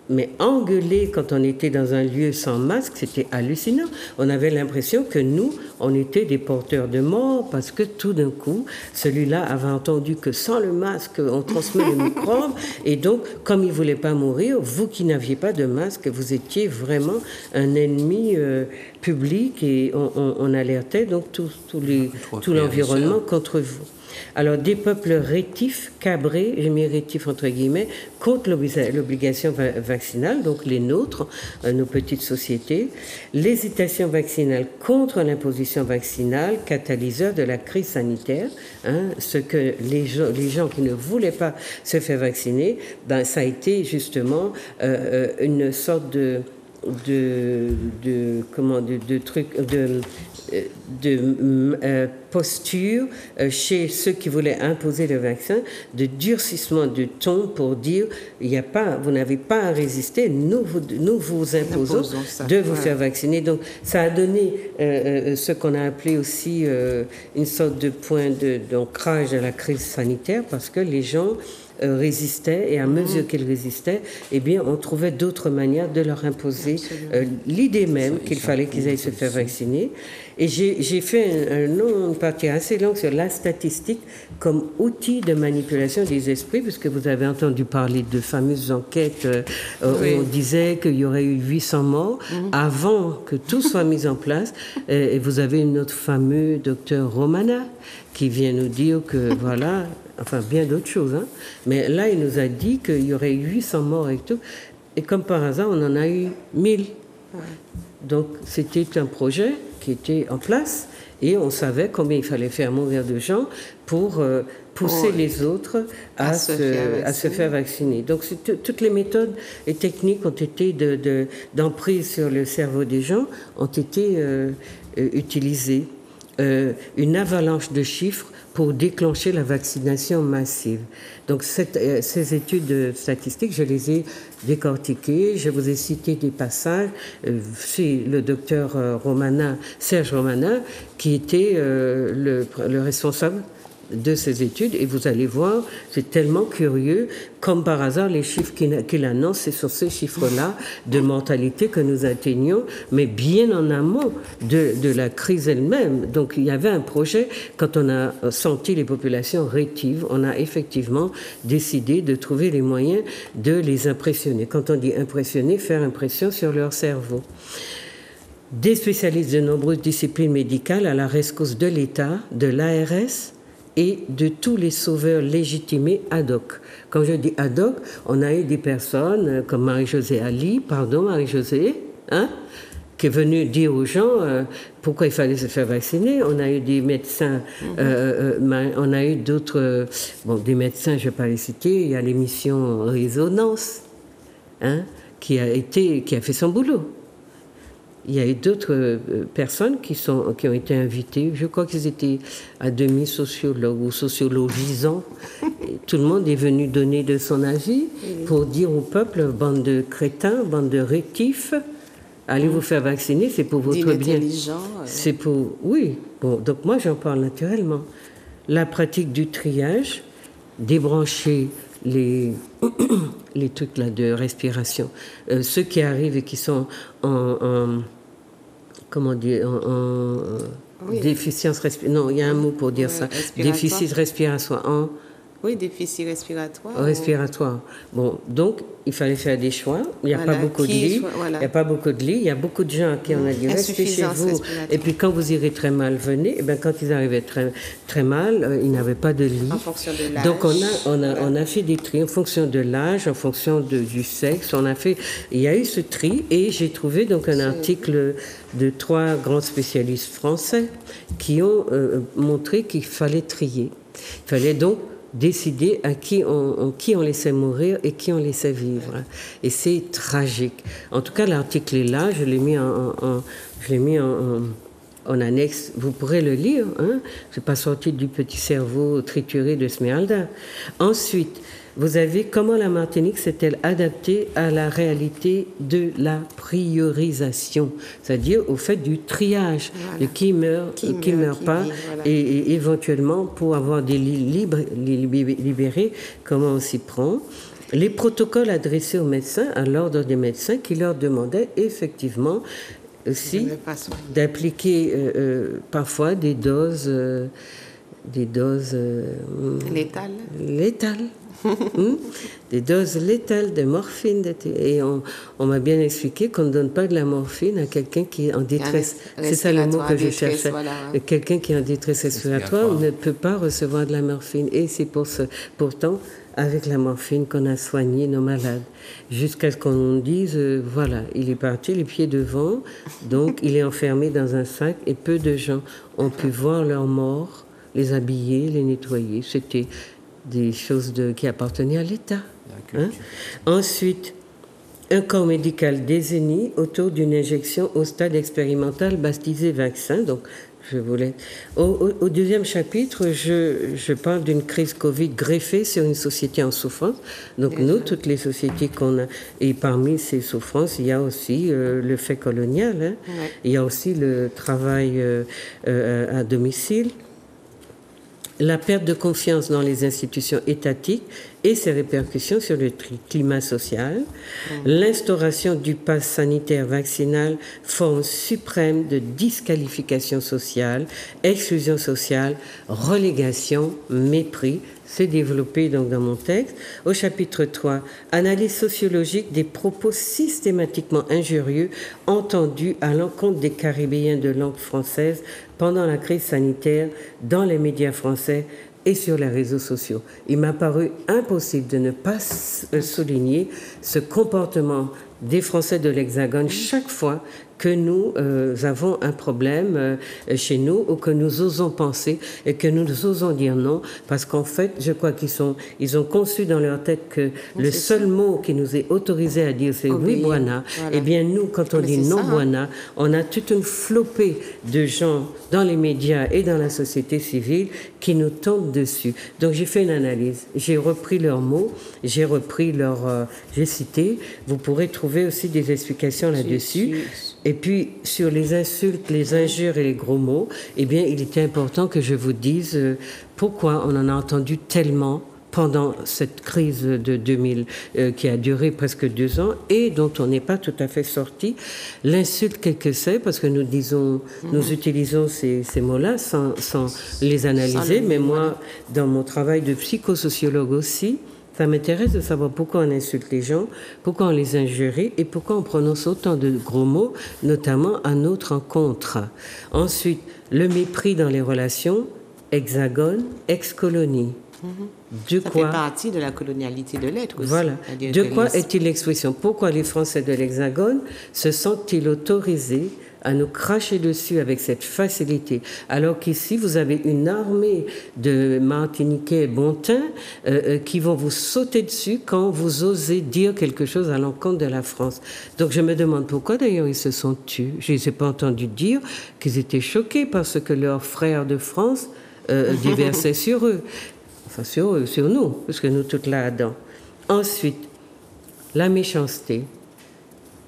mais engueuler quand on était dans un lieu sans masque, c'était hallucinant. On avait l'impression que nous, on était des porteurs de mort, parce que tout d'un coup, celui-là avait entendu que sans le masque, on transmet le microbe. Et donc, comme il ne voulait pas mourir, vous qui n'aviez pas de masque, vous étiez vraiment un ennemi public, et on alertait donc tout l'environnement contre vous. Alors, des peuples rétifs, cabrés, j'ai mis rétifs entre guillemets, contre l'obligation vaccinale, donc les nôtres, nos petites sociétés. L'hésitation vaccinale contre l'imposition vaccinale, catalyseur de la crise sanitaire, hein, ce que les gens qui ne voulaient pas se faire vacciner, ça a été justement une sorte de posture chez ceux qui voulaient imposer le vaccin, de durcissement de ton pour dire vous n'avez pas à résister, nous vous imposons de vous faire vacciner. Donc ça a donné ce qu'on a appelé aussi une sorte de point d'ancrage à la crise sanitaire, parce que les gens résistaient, et à mesure qu'ils résistaient, eh bien, on trouvait d'autres manières de leur imposer l'idée même qu'il fallait qu'ils aillent se faire vacciner. Et j'ai fait une partie assez longue sur la statistique comme outil de manipulation des esprits, puisque vous avez entendu parler de fameuses enquêtes où on disait qu'il y aurait eu 800 morts avant que tout soit mis en place. Et vous avez notre fameux docteur Romana qui vient nous dire que voilà, enfin bien d'autres choses. Hein. Mais là, il nous a dit qu'il y aurait 800 morts et tout. Et comme par hasard, on en a eu 1000. Ouais. Donc, c'était un projet qui était en place et on savait combien il fallait faire mourir de gens pour pousser les autres à se faire vacciner. Donc, toutes les méthodes et techniques ont été d'emprise sur le cerveau des gens ont été utilisées. Une avalanche de chiffres pour déclencher la vaccination massive. Donc ces études statistiques, je les ai décortiquées, je vous ai cité des passages. C'est le docteur Serge Romana, qui était le responsable de ces études, et vous allez voir, c'est tellement curieux, comme par hasard, les chiffres qu'il annonce, c'est sur ces chiffres-là de mortalité que nous atteignons, mais bien en amont de la crise elle-même. Donc il y avait un projet, quand on a senti les populations rétives, on a effectivement décidé de trouver les moyens de les impressionner. Quand on dit impressionner, faire impression sur leur cerveau. Des spécialistes de nombreuses disciplines médicales à la rescousse de l'État, de l'ARS, et de tous les sauveurs légitimés ad hoc. Quand je dis ad hoc, on a eu des personnes comme Marie-Josée Ali, Marie-Josée, hein, qui est venue dire aux gens pourquoi il fallait se faire vacciner. On a eu des médecins, on a eu d'autres, des médecins, je ne vais pas les citer, il y a l'émission Résonance, hein, qui a fait son boulot. Il y a eu d'autres personnes qui ont été invitées. Je crois qu'ils étaient à demi sociologues ou sociologisants. Et tout le monde est venu donner de son avis pour dire au peuple, bande de crétins, bande de rétifs, allez vous faire vacciner, c'est pour votre bien. C'est pour... Oui. Bon, donc moi, j'en parle naturellement. La pratique du triage, débrancher les trucs là de respiration, ceux qui arrivent et qui sont en déficience respiratoire. Non, il y a un mot pour dire ça. Déficit respiratoire. Oui, déficit respiratoire. Respiratoire. Bon, donc, il fallait faire des choix. Il n'y a pas beaucoup de lits. Il n'y a pas beaucoup de lits. Il y a beaucoup de gens qui on a dit restez chez vous. Et puis, quand vous irez très mal, venez. Et bien, quand ils arrivaient très, très mal, ils n'avaient pas de lit. En fonction de l'âge. Donc, on a fait des tris en fonction de l'âge, en fonction du sexe. Il y a eu ce tri et j'ai trouvé donc un article de 3 grands spécialistes français qui ont montré qu'il fallait trier. Il fallait donc décider à qui on laissait mourir et qui on laissait vivre. Et c'est tragique. En tout cas, l'article est là, je l'ai mis en annexe. Vous pourrez le lire. Hein? C'est pas sorti du petit cerveau trituré de Smeralda. Ensuite, vous avez comment la Martinique s'est-elle adaptée à la réalité de la priorisation, c'est-à-dire au fait du triage, de qui meurt pas, voilà. et éventuellement pour avoir des lits libérés, comment on s'y prend. Les protocoles adressés aux médecins, à l'ordre des médecins, qui leur demandaient effectivement aussi d'appliquer parfois des doses létales. Des doses létales de morphine. Et on m'a bien expliqué qu'on ne donne pas de la morphine à quelqu'un qui est en détresse. C'est ça le mot que je cherchais. Voilà. Quelqu'un qui est en détresse respiratoire ne peut pas recevoir de la morphine. Et c'est pourtant avec la morphine qu'on a soigné nos malades. Jusqu'à ce qu'on dise, voilà, il est parti les pieds devant, donc il est enfermé dans un sac et peu de gens ont pu voir leurs morts, les habiller, les nettoyer. C'était des choses qui appartenaient à l'État. Hein? Ensuite, un corps médical désigné autour d'une injection au stade expérimental baptisé vaccin. Donc, je voulais... Au deuxième chapitre, je parle d'une crise Covid greffée sur une société en souffrance. Donc, nous, toutes les sociétés qu'on a... Et parmi ces souffrances, il y a aussi le fait colonial. Hein? Ouais. Il y a aussi le travail à domicile. La perte de confiance dans les institutions étatiques et ses répercussions sur le climat social, l'instauration du pass sanitaire vaccinal, forme suprême de disqualification sociale, exclusion sociale, relégation, mépris. C'est développé donc dans mon texte. Au chapitre 3, analyse sociologique des propos systématiquement injurieux entendus à l'encontre des Caribéens de langue française pendant la crise sanitaire dans les médias français et sur les réseaux sociaux. Il m'a paru impossible de ne pas souligner ce comportement des Français de l'Hexagone chaque fois que nous avons un problème chez nous ou que nous osons penser et que nous osons dire non, parce qu'en fait, je crois ils ont conçu dans leur tête que le seul mot qui nous est autorisé à dire, c'est oui, Bwana. Voilà. Eh bien, nous, quand on dit non, Bwana, on a toute une flopée de gens dans les médias et dans la société civile qui nous tombent dessus. Donc, j'ai fait une analyse. J'ai repris leurs mots, j'ai cité. Vous pourrez trouver aussi des explications là-dessus. Et puis, sur les insultes, les injures et les gros mots, eh bien, il était important que je vous dise pourquoi on en a entendu tellement pendant cette crise de 2000 qui a duré presque 2 ans et dont on n'est pas tout à fait sorti. L'insulte, quel que c'est, parce que nous utilisons ces mots-là sans les analyser, mais moi, dans mon travail de psychosociologue aussi, ça m'intéresse de savoir pourquoi on insulte les gens, pourquoi on les injurie et pourquoi on prononce autant de gros mots, notamment à notre encontre. Ensuite, le mépris dans les relations, hexagone, ex-colonie. Ça fait partie de la colonialité de l'être aussi. Voilà. De quoi est-il l'expression? Pourquoi les Français de l'Hexagone se sentent-ils autorisés à nous cracher dessus avec cette facilité, alors qu'ici, vous avez une armée de Martiniquais bon teint qui vont vous sauter dessus quand vous osez dire quelque chose à l'encontre de la France. Donc je me demande pourquoi d'ailleurs ils se sont tus. Je ne les ai pas entendus dire qu'ils étaient choqués parce que leurs frères de France déversaient sur eux. Enfin sur eux, sur nous, parce que nous toutes là-dedans. Ensuite, la méchanceté.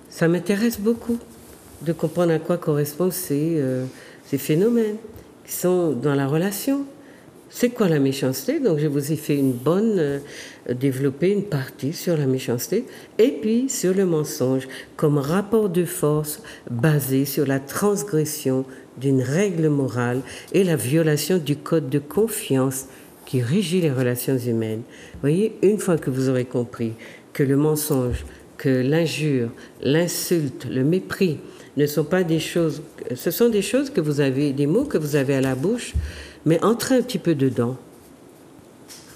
Ça m'intéresse beaucoup de comprendre à quoi correspondent ces phénomènes qui sont dans la relation. C'est quoi la méchanceté? Donc je vous ai fait développer une partie sur la méchanceté et puis sur le mensonge comme rapport de force basé sur la transgression d'une règle morale et la violation du code de confiance qui régit les relations humaines. Vous voyez, une fois que vous aurez compris que le mensonge, que l'injure, l'insulte, le mépris ne sont pas des choses, ce sont des choses que vous avez, des mots que vous avez à la bouche, mais entrez un petit peu dedans.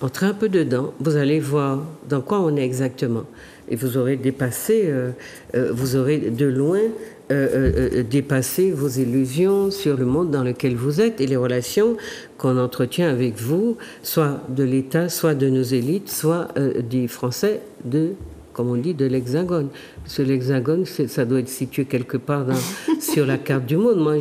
Entrez un peu dedans, vous allez voir dans quoi on est exactement. Et vous aurez dépassé, vous aurez de loin dépassé vos illusions sur le monde dans lequel vous êtes et les relations qu'on entretient avec vous, soit de l'État, soit de nos élites, soit des Français comme on dit, de l'Hexagone. Parce que l'Hexagone, ça doit être situé quelque part sur la carte du monde. Moi,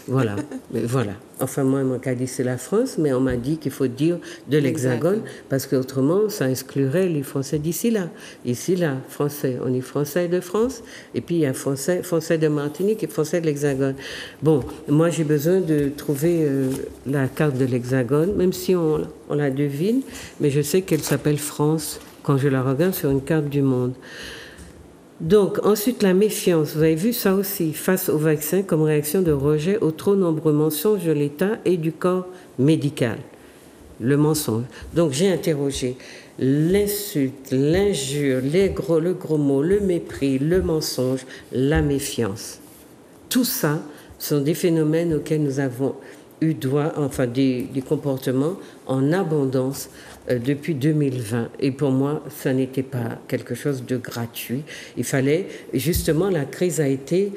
voilà. Mais voilà. Enfin, moi, mon cas dit c'est la France, mais on m'a dit qu'il faut dire de l'Hexagone, parce qu'autrement, ça exclurait les Français d'ici là. Ici, là, Français. On est Français de France, et puis il y a Français de Martinique et Français de l'Hexagone. Bon, moi, j'ai besoin de trouver la carte de l'Hexagone, même si on la devine, mais je sais qu'elle s'appelle France quand je la regarde sur une carte du monde. Donc, ensuite, la méfiance. Vous avez vu ça aussi, face au vaccin comme réaction de rejet aux trop nombreux mensonges de l'État et du corps médical. Le mensonge. Donc, j'ai interrogé l'insulte, l'injure, le gros mot, le mépris, le mensonge, la méfiance. Tout ça sont des phénomènes auxquels nous avons eu droit, enfin des comportements en abondance depuis 2020. Et pour moi, ça n'était pas quelque chose de gratuit. Il fallait, justement, la crise a été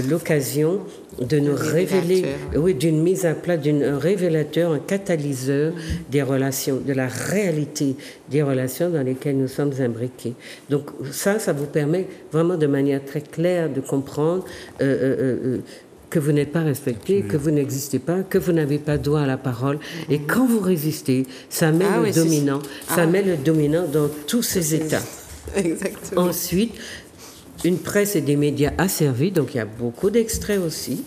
l'occasion de nous révéler, oui, d'une mise à plat, d'un révélateur, un catalyseur des relations, de la réalité des relations dans lesquelles nous sommes imbriqués. Donc ça vous permet vraiment de manière très claire de comprendre que vous n'êtes pas respecté, que vous n'existez pas, que vous n'avez pas droit à la parole. Et quand vous résistez, ça met le dominant dans tous ces états. Exactement. Ensuite, une presse et des médias asservis, donc il y a beaucoup d'extraits aussi.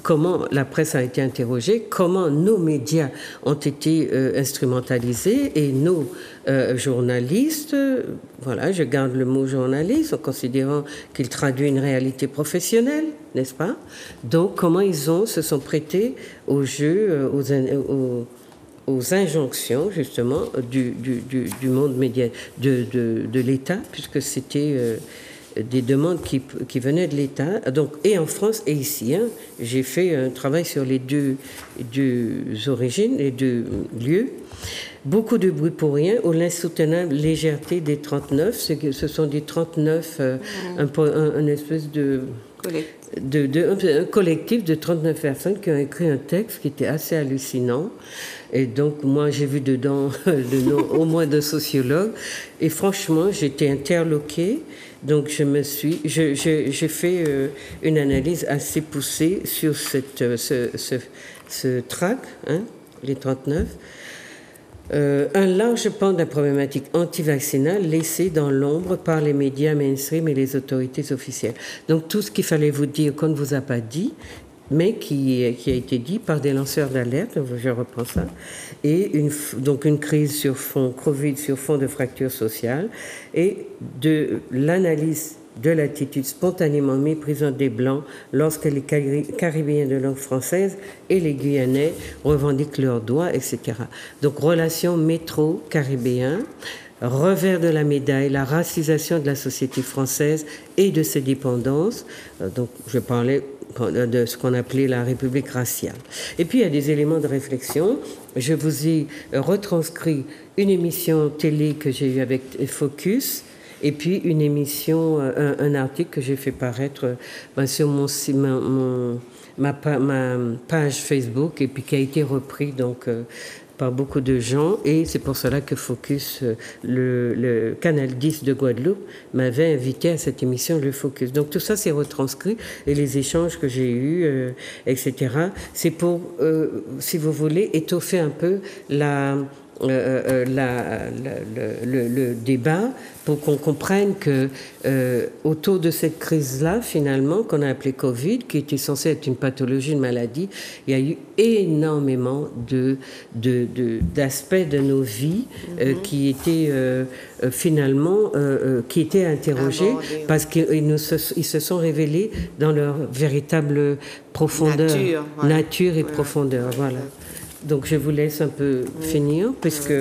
Comment la presse a été interrogée, comment nos médias ont été instrumentalisés et nos journalistes, voilà, je garde le mot journaliste en considérant qu'il traduit une réalité professionnelle, n'est-ce pas? Donc comment ils se sont prêtés au jeu, aux injonctions justement du monde média, de l'État, puisque c'était des demandes qui venaient de l'État, donc et en France et ici. Hein, j'ai fait un travail sur les deux origines, les deux lieux. Beaucoup de bruit pour rien, ou l'insoutenable légèreté des 39. Ce sont des 39, un espèce de un collectif de 39 personnes qui ont écrit un texte qui était assez hallucinant. Et donc, moi, j'ai vu dedans le nom au moins d'un sociologue. Et franchement, j'étais interloquée. Donc, j'ai fait une analyse assez poussée sur ce tract, hein, les 39. Un large pan de la problématique anti-vaccinale laissé dans l'ombre par les médias mainstream et les autorités officielles. Donc tout ce qu'il fallait vous dire qu'on ne vous a pas dit, mais qui a été dit par des lanceurs d'alerte, je reprends ça, et donc une crise sur fond Covid, sur fond de fracture sociale, et de l'analyse de l'attitude spontanément méprisante des Blancs lorsque les Caribéens de langue française et les Guyanais revendiquent leurs droits, etc. Donc, relation métro-caribéen, revers de la médaille, la racisation de la société française et de ses dépendances. Donc, je parlais de ce qu'on appelait la République raciale. Et puis, il y a des éléments de réflexion. Je vous ai retranscrit une émission télé que j'ai eue avec Focus, et puis une émission, un article que j'ai fait paraître sur ma page Facebook, et puis qui a été repris donc par beaucoup de gens, et c'est pour cela que Focus, le canal 10 de Guadeloupe, m'avait invité à cette émission, le Focus. Donc tout ça c'est retranscrit, et les échanges que j'ai eus, etc. C'est pour, si vous voulez, étoffer un peu le débat, pour qu'on comprenne que autour de cette crise-là, finalement, qu'on a appelée Covid, qui était censée être une pathologie, une maladie, il y a eu énormément d'aspects de nos vies qui étaient finalement qui étaient interrogés parce qu'ils se sont révélés dans leur véritable profondeur, nature et profondeur. Voilà. Donc je vous laisse un peu finir, puisque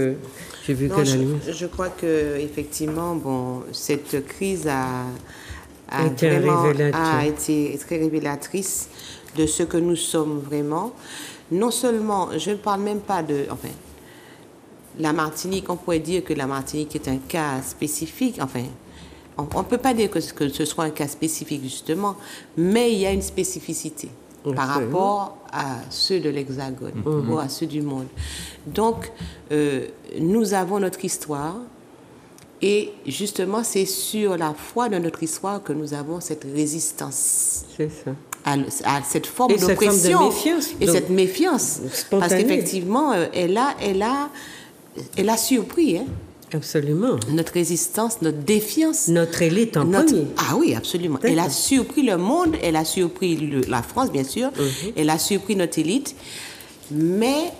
j'ai vu que la nuit... Je crois que effectivement, bon, cette crise a été très révélatrice de ce que nous sommes vraiment. Non seulement, je ne parle même pas de... Enfin, la Martinique, on pourrait dire que la Martinique est un cas spécifique. Enfin, on ne peut pas dire que ce soit un cas spécifique, justement, mais il y a une spécificité par rapport à ceux de l'Hexagone ou à ceux du monde. Donc, nous avons notre histoire, et justement, c'est sur la foi de notre histoire que nous avons cette résistance. C'est ça. À cette forme d'oppression et cette méfiance. Spontanée. Parce qu'effectivement, elle a surpris, hein. Absolument. Notre résistance, notre défiance. Notre élite en premier. Ah oui, absolument. Elle a surpris le monde, elle a surpris la France, bien sûr, elle a surpris notre élite. Mais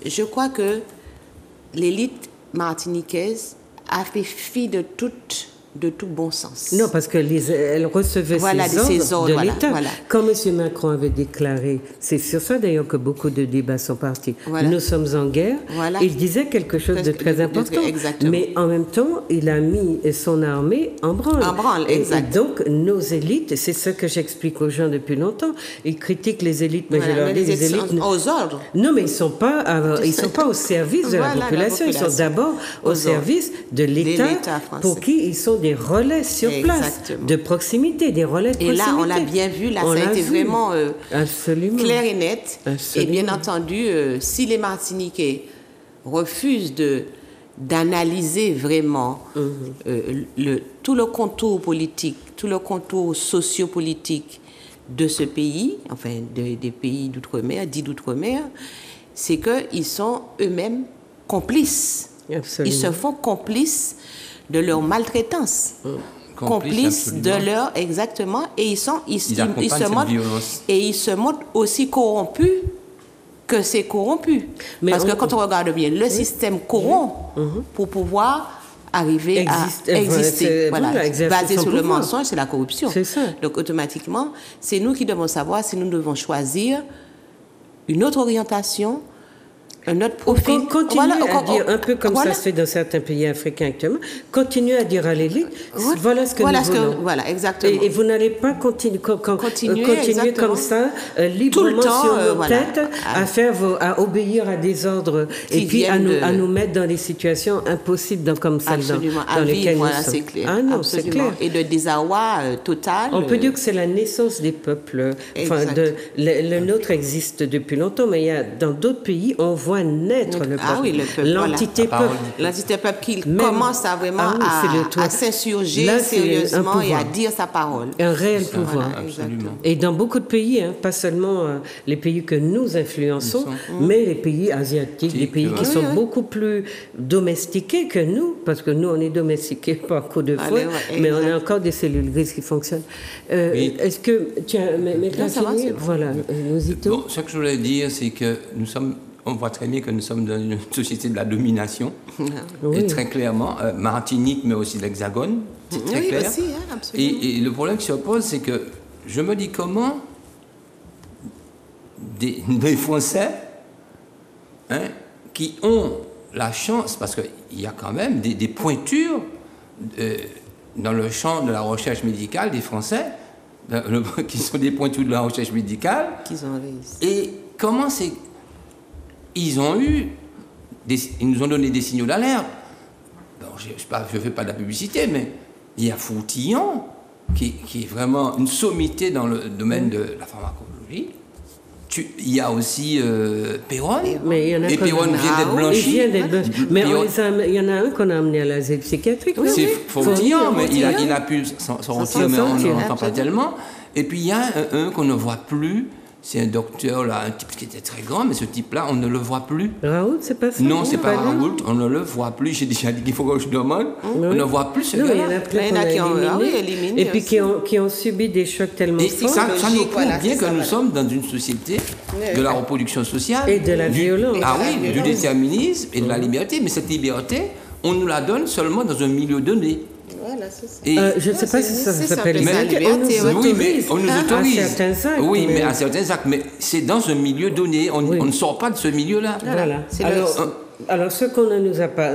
je crois que l'élite martiniquaise a fait fi de tout bon sens. Non, parce qu'elle recevait ces ordres de l'État. Voilà. Quand M. Macron avait déclaré, c'est sur ça d'ailleurs que beaucoup de débats sont partis, nous sommes en guerre, il disait quelque chose de très important. Mais en même temps, il a mis son armée en branle. En branle, exact. Et donc, nos élites, c'est ce que j'explique aux gens depuis longtemps, ils critiquent les élites, mais je leur dis, les élites... Aux ordres. Non, mais ils sont pas au service de la population, ils sont d'abord au service de l'État, pour qui ils sont des relais sur place, de proximité, des relais de proximité. Et là, on l'a bien vu, là, ça a été vraiment clair et net. Absolument. Et bien entendu, si les Martiniquais refusent d'analyser vraiment tout le contour politique, tout le contour sociopolitique de ce pays, enfin des pays d'outre-mer, dits d'outre-mer, c'est qu'ils sont eux-mêmes complices. Absolument. Ils se font complices de leur maltraitance, complices de leur... Exactement, et ils se montrent aussi corrompus que c'est corrompu. Parce que quand on regarde bien, le système corrompt pour pouvoir arriver à exister. Basé sur le mensonge, c'est la corruption. C'est ça. Donc automatiquement, c'est nous qui devons savoir si nous devons choisir une autre orientation un autre profil. Continuez à dire, un peu comme ça se fait dans certains pays africains actuellement, continuez à dire à l'élite, voilà ce que nous voulons. Voilà, exactement. Et vous n'allez pas continuer comme ça, librement temps, sur nos têtes, à obéir à des ordres, et puis à nous mettre dans des situations impossibles comme celle dans lesquelles nous sommes. C'est clair. Ah non, c'est clair. Et de désarroi total. On peut dire que c'est la naissance des peuples. Enfin, le nôtre existe depuis longtemps, mais il y a, dans d'autres pays, on voit naître le peuple. Ah oui, le peuple. L'entité peuple. L'entité peuple qui commence à vraiment à s'insurger sérieusement et à dire sa parole. Un réel pouvoir. Absolument. Et dans beaucoup de pays, pas seulement les pays que nous influençons, mais les pays asiatiques, les pays qui sont beaucoup plus domestiqués que nous, parce que nous, on est domestiqués par coup de fouet, mais on a encore des cellules grises qui fonctionnent. Est-ce que tu as... Voilà, Louzito. Bon, ce que je voulais dire, c'est que on voit très bien que nous sommes dans une société de la domination, et très clairement, Martinique, mais aussi l'Hexagone, c'est très clair. Aussi, absolument. Et le problème qui se pose, c'est que je me dis comment des Français qui ont la chance, parce qu'il y a quand même des pointures dans le champ de la recherche médicale des Français, qui sont des pointures de la recherche médicale. Qu'ils ont réussi. Et comment c'est... Ils nous ont donné des signaux d'alerte. Bon, je ne fais pas de la publicité, mais il y a Foutillon, qui est vraiment une sommité dans le domaine de la pharmacologie. Il y a aussi Péronne. Et Péronne vient d'être blanchi. Mais il y en a un qu'on a amené à l'asile psychiatrique. C'est Foutillon, mais il a pu s'en sortir, mais on ne l'entend pas tellement. Et puis il y a un qu'on ne voit plus. C'est un docteur, là, un type qui était très grand, mais ce type-là, on ne le voit plus. Raoult, c'est pas ça? Non, c'est pas Raoult, on ne le voit plus. J'ai déjà dit qu'il faut que je demande. On ne voit plus ce gars-là. Il y en a plein qui ont éliminé. Et puis qui ont subi des chocs tellement forts. Ça nous prouve bien que nous sommes dans une société de la reproduction sociale. Et de la violence. Ah oui, du déterminisme et de la liberté. Mais cette liberté, on nous la donne seulement dans un milieu donné. Voilà, c'est ça. Je ne sais pas si ça s'appelle liberté. Oui, mais on nous autorise. À certains actes. Oui, mais à certains actes. Mais c'est dans un milieu donné. On ne sort pas de ce milieu-là. Voilà. Alors, ce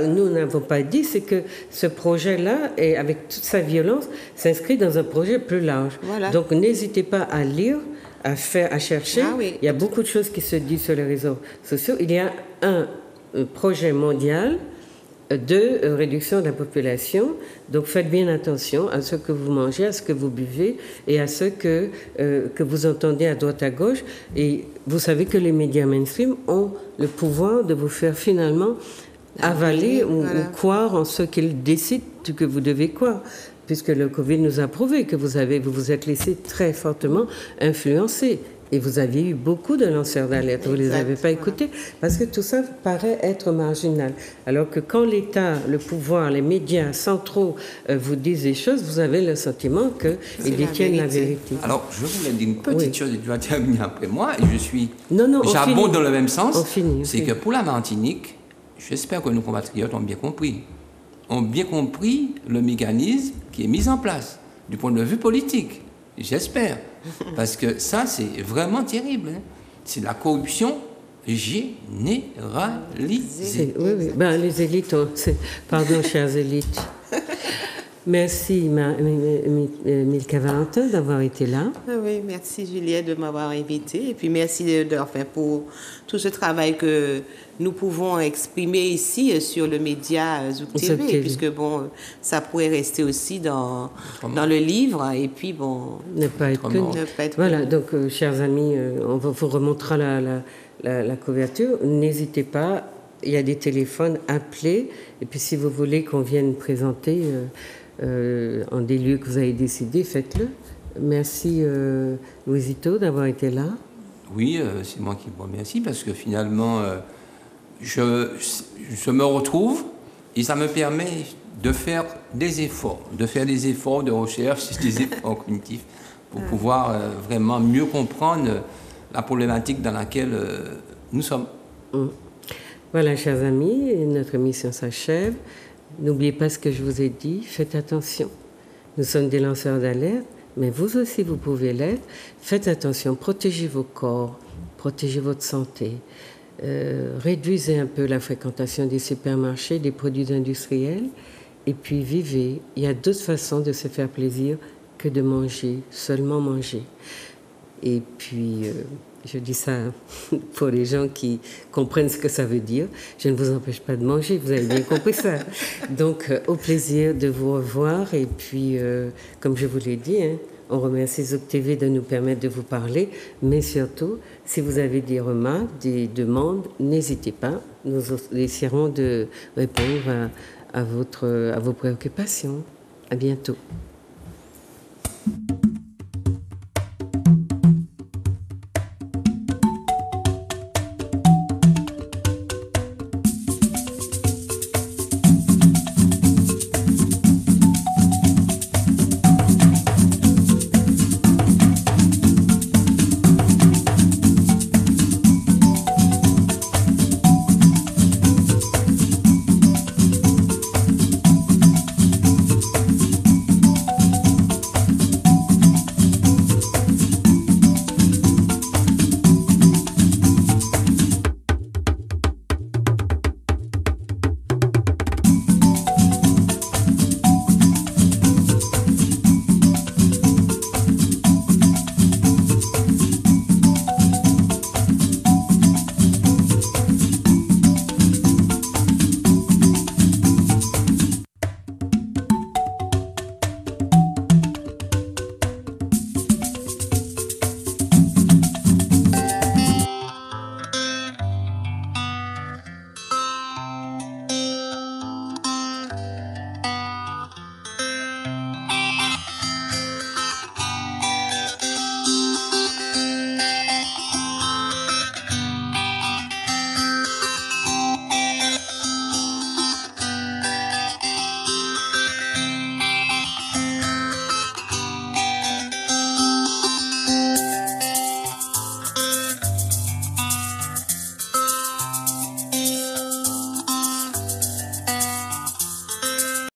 nous n'avons pas dit, c'est que ce projet-là, avec toute sa violence, s'inscrit dans un projet plus large. Voilà. Donc, n'hésitez pas à lire, à chercher. Il y a beaucoup de choses qui se disent sur les réseaux sociaux. Il y a un projet mondial de réduction de la population. Donc faites bien attention à ce que vous mangez, à ce que vous buvez et à ce que vous entendez à droite à gauche. Et vous savez que les médias mainstream ont le pouvoir de vous faire finalement avaler ou croire en ce qu'ils décident que vous devez croire. Puisque le Covid nous a prouvé que vous vous êtes laissé très fortement influencer. Et vous aviez eu beaucoup de lanceurs d'alerte, vous ne les avez pas écoutés, parce que tout ça paraît être marginal. Alors que quand l'État, le pouvoir, les médias centraux vous disent des choses, vous avez le sentiment qu'ils détiennent la vérité. Alors, je voulais dire une petite chose, et tu vas terminer après moi, et j'abonde dans le même sens. C'est que pour la Martinique, j'espère que nos compatriotes ont bien compris le mécanisme qui est mis en place, du point de vue politique. J'espère. Parce que ça, c'est vraiment terrible. C'est la corruption généralisée. Oui. Les élites, pardon, chères élites. Merci, Milka Valentin, d'avoir été là. Oui, merci, Juliette, de m'avoir invitée. Et puis, merci pour tout ce travail que nous pouvons exprimer ici sur le média Zouk TV, puisque, ça pourrait rester aussi dans le livre. Et puis, ne pas être connu. Voilà, donc, chers amis, on vous remontera la couverture. N'hésitez pas, il y a des téléphones, appelez. Et puis, si vous voulez qu'on vienne présenter... en des lieux que vous avez décidé, faites-le. Merci Louzito d'avoir été là. Oui, c'est moi qui vous remercie parce que finalement, je me retrouve et ça me permet de faire des efforts de recherche, des efforts cognitifs pour pouvoir vraiment mieux comprendre la problématique dans laquelle nous sommes. Voilà, chers amis, notre émission s'achève. N'oubliez pas ce que je vous ai dit, faites attention. Nous sommes des lanceurs d'alerte, mais vous aussi, vous pouvez l'être. Faites attention, protégez vos corps, protégez votre santé. réduisez un peu la fréquentation des supermarchés, des produits industriels, et puis vivez. Il y a d'autres façons de se faire plaisir que de manger, seulement manger. Et puis, je dis ça pour les gens qui comprennent ce que ça veut dire. Je ne vous empêche pas de manger, vous avez bien compris ça. Donc, au plaisir de vous revoir. Et puis, comme je vous l'ai dit, hein, on remercie Zouk TV de nous permettre de vous parler. Mais surtout, si vous avez des remarques, des demandes, n'hésitez pas. Nous essaierons de répondre à vos préoccupations. À bientôt.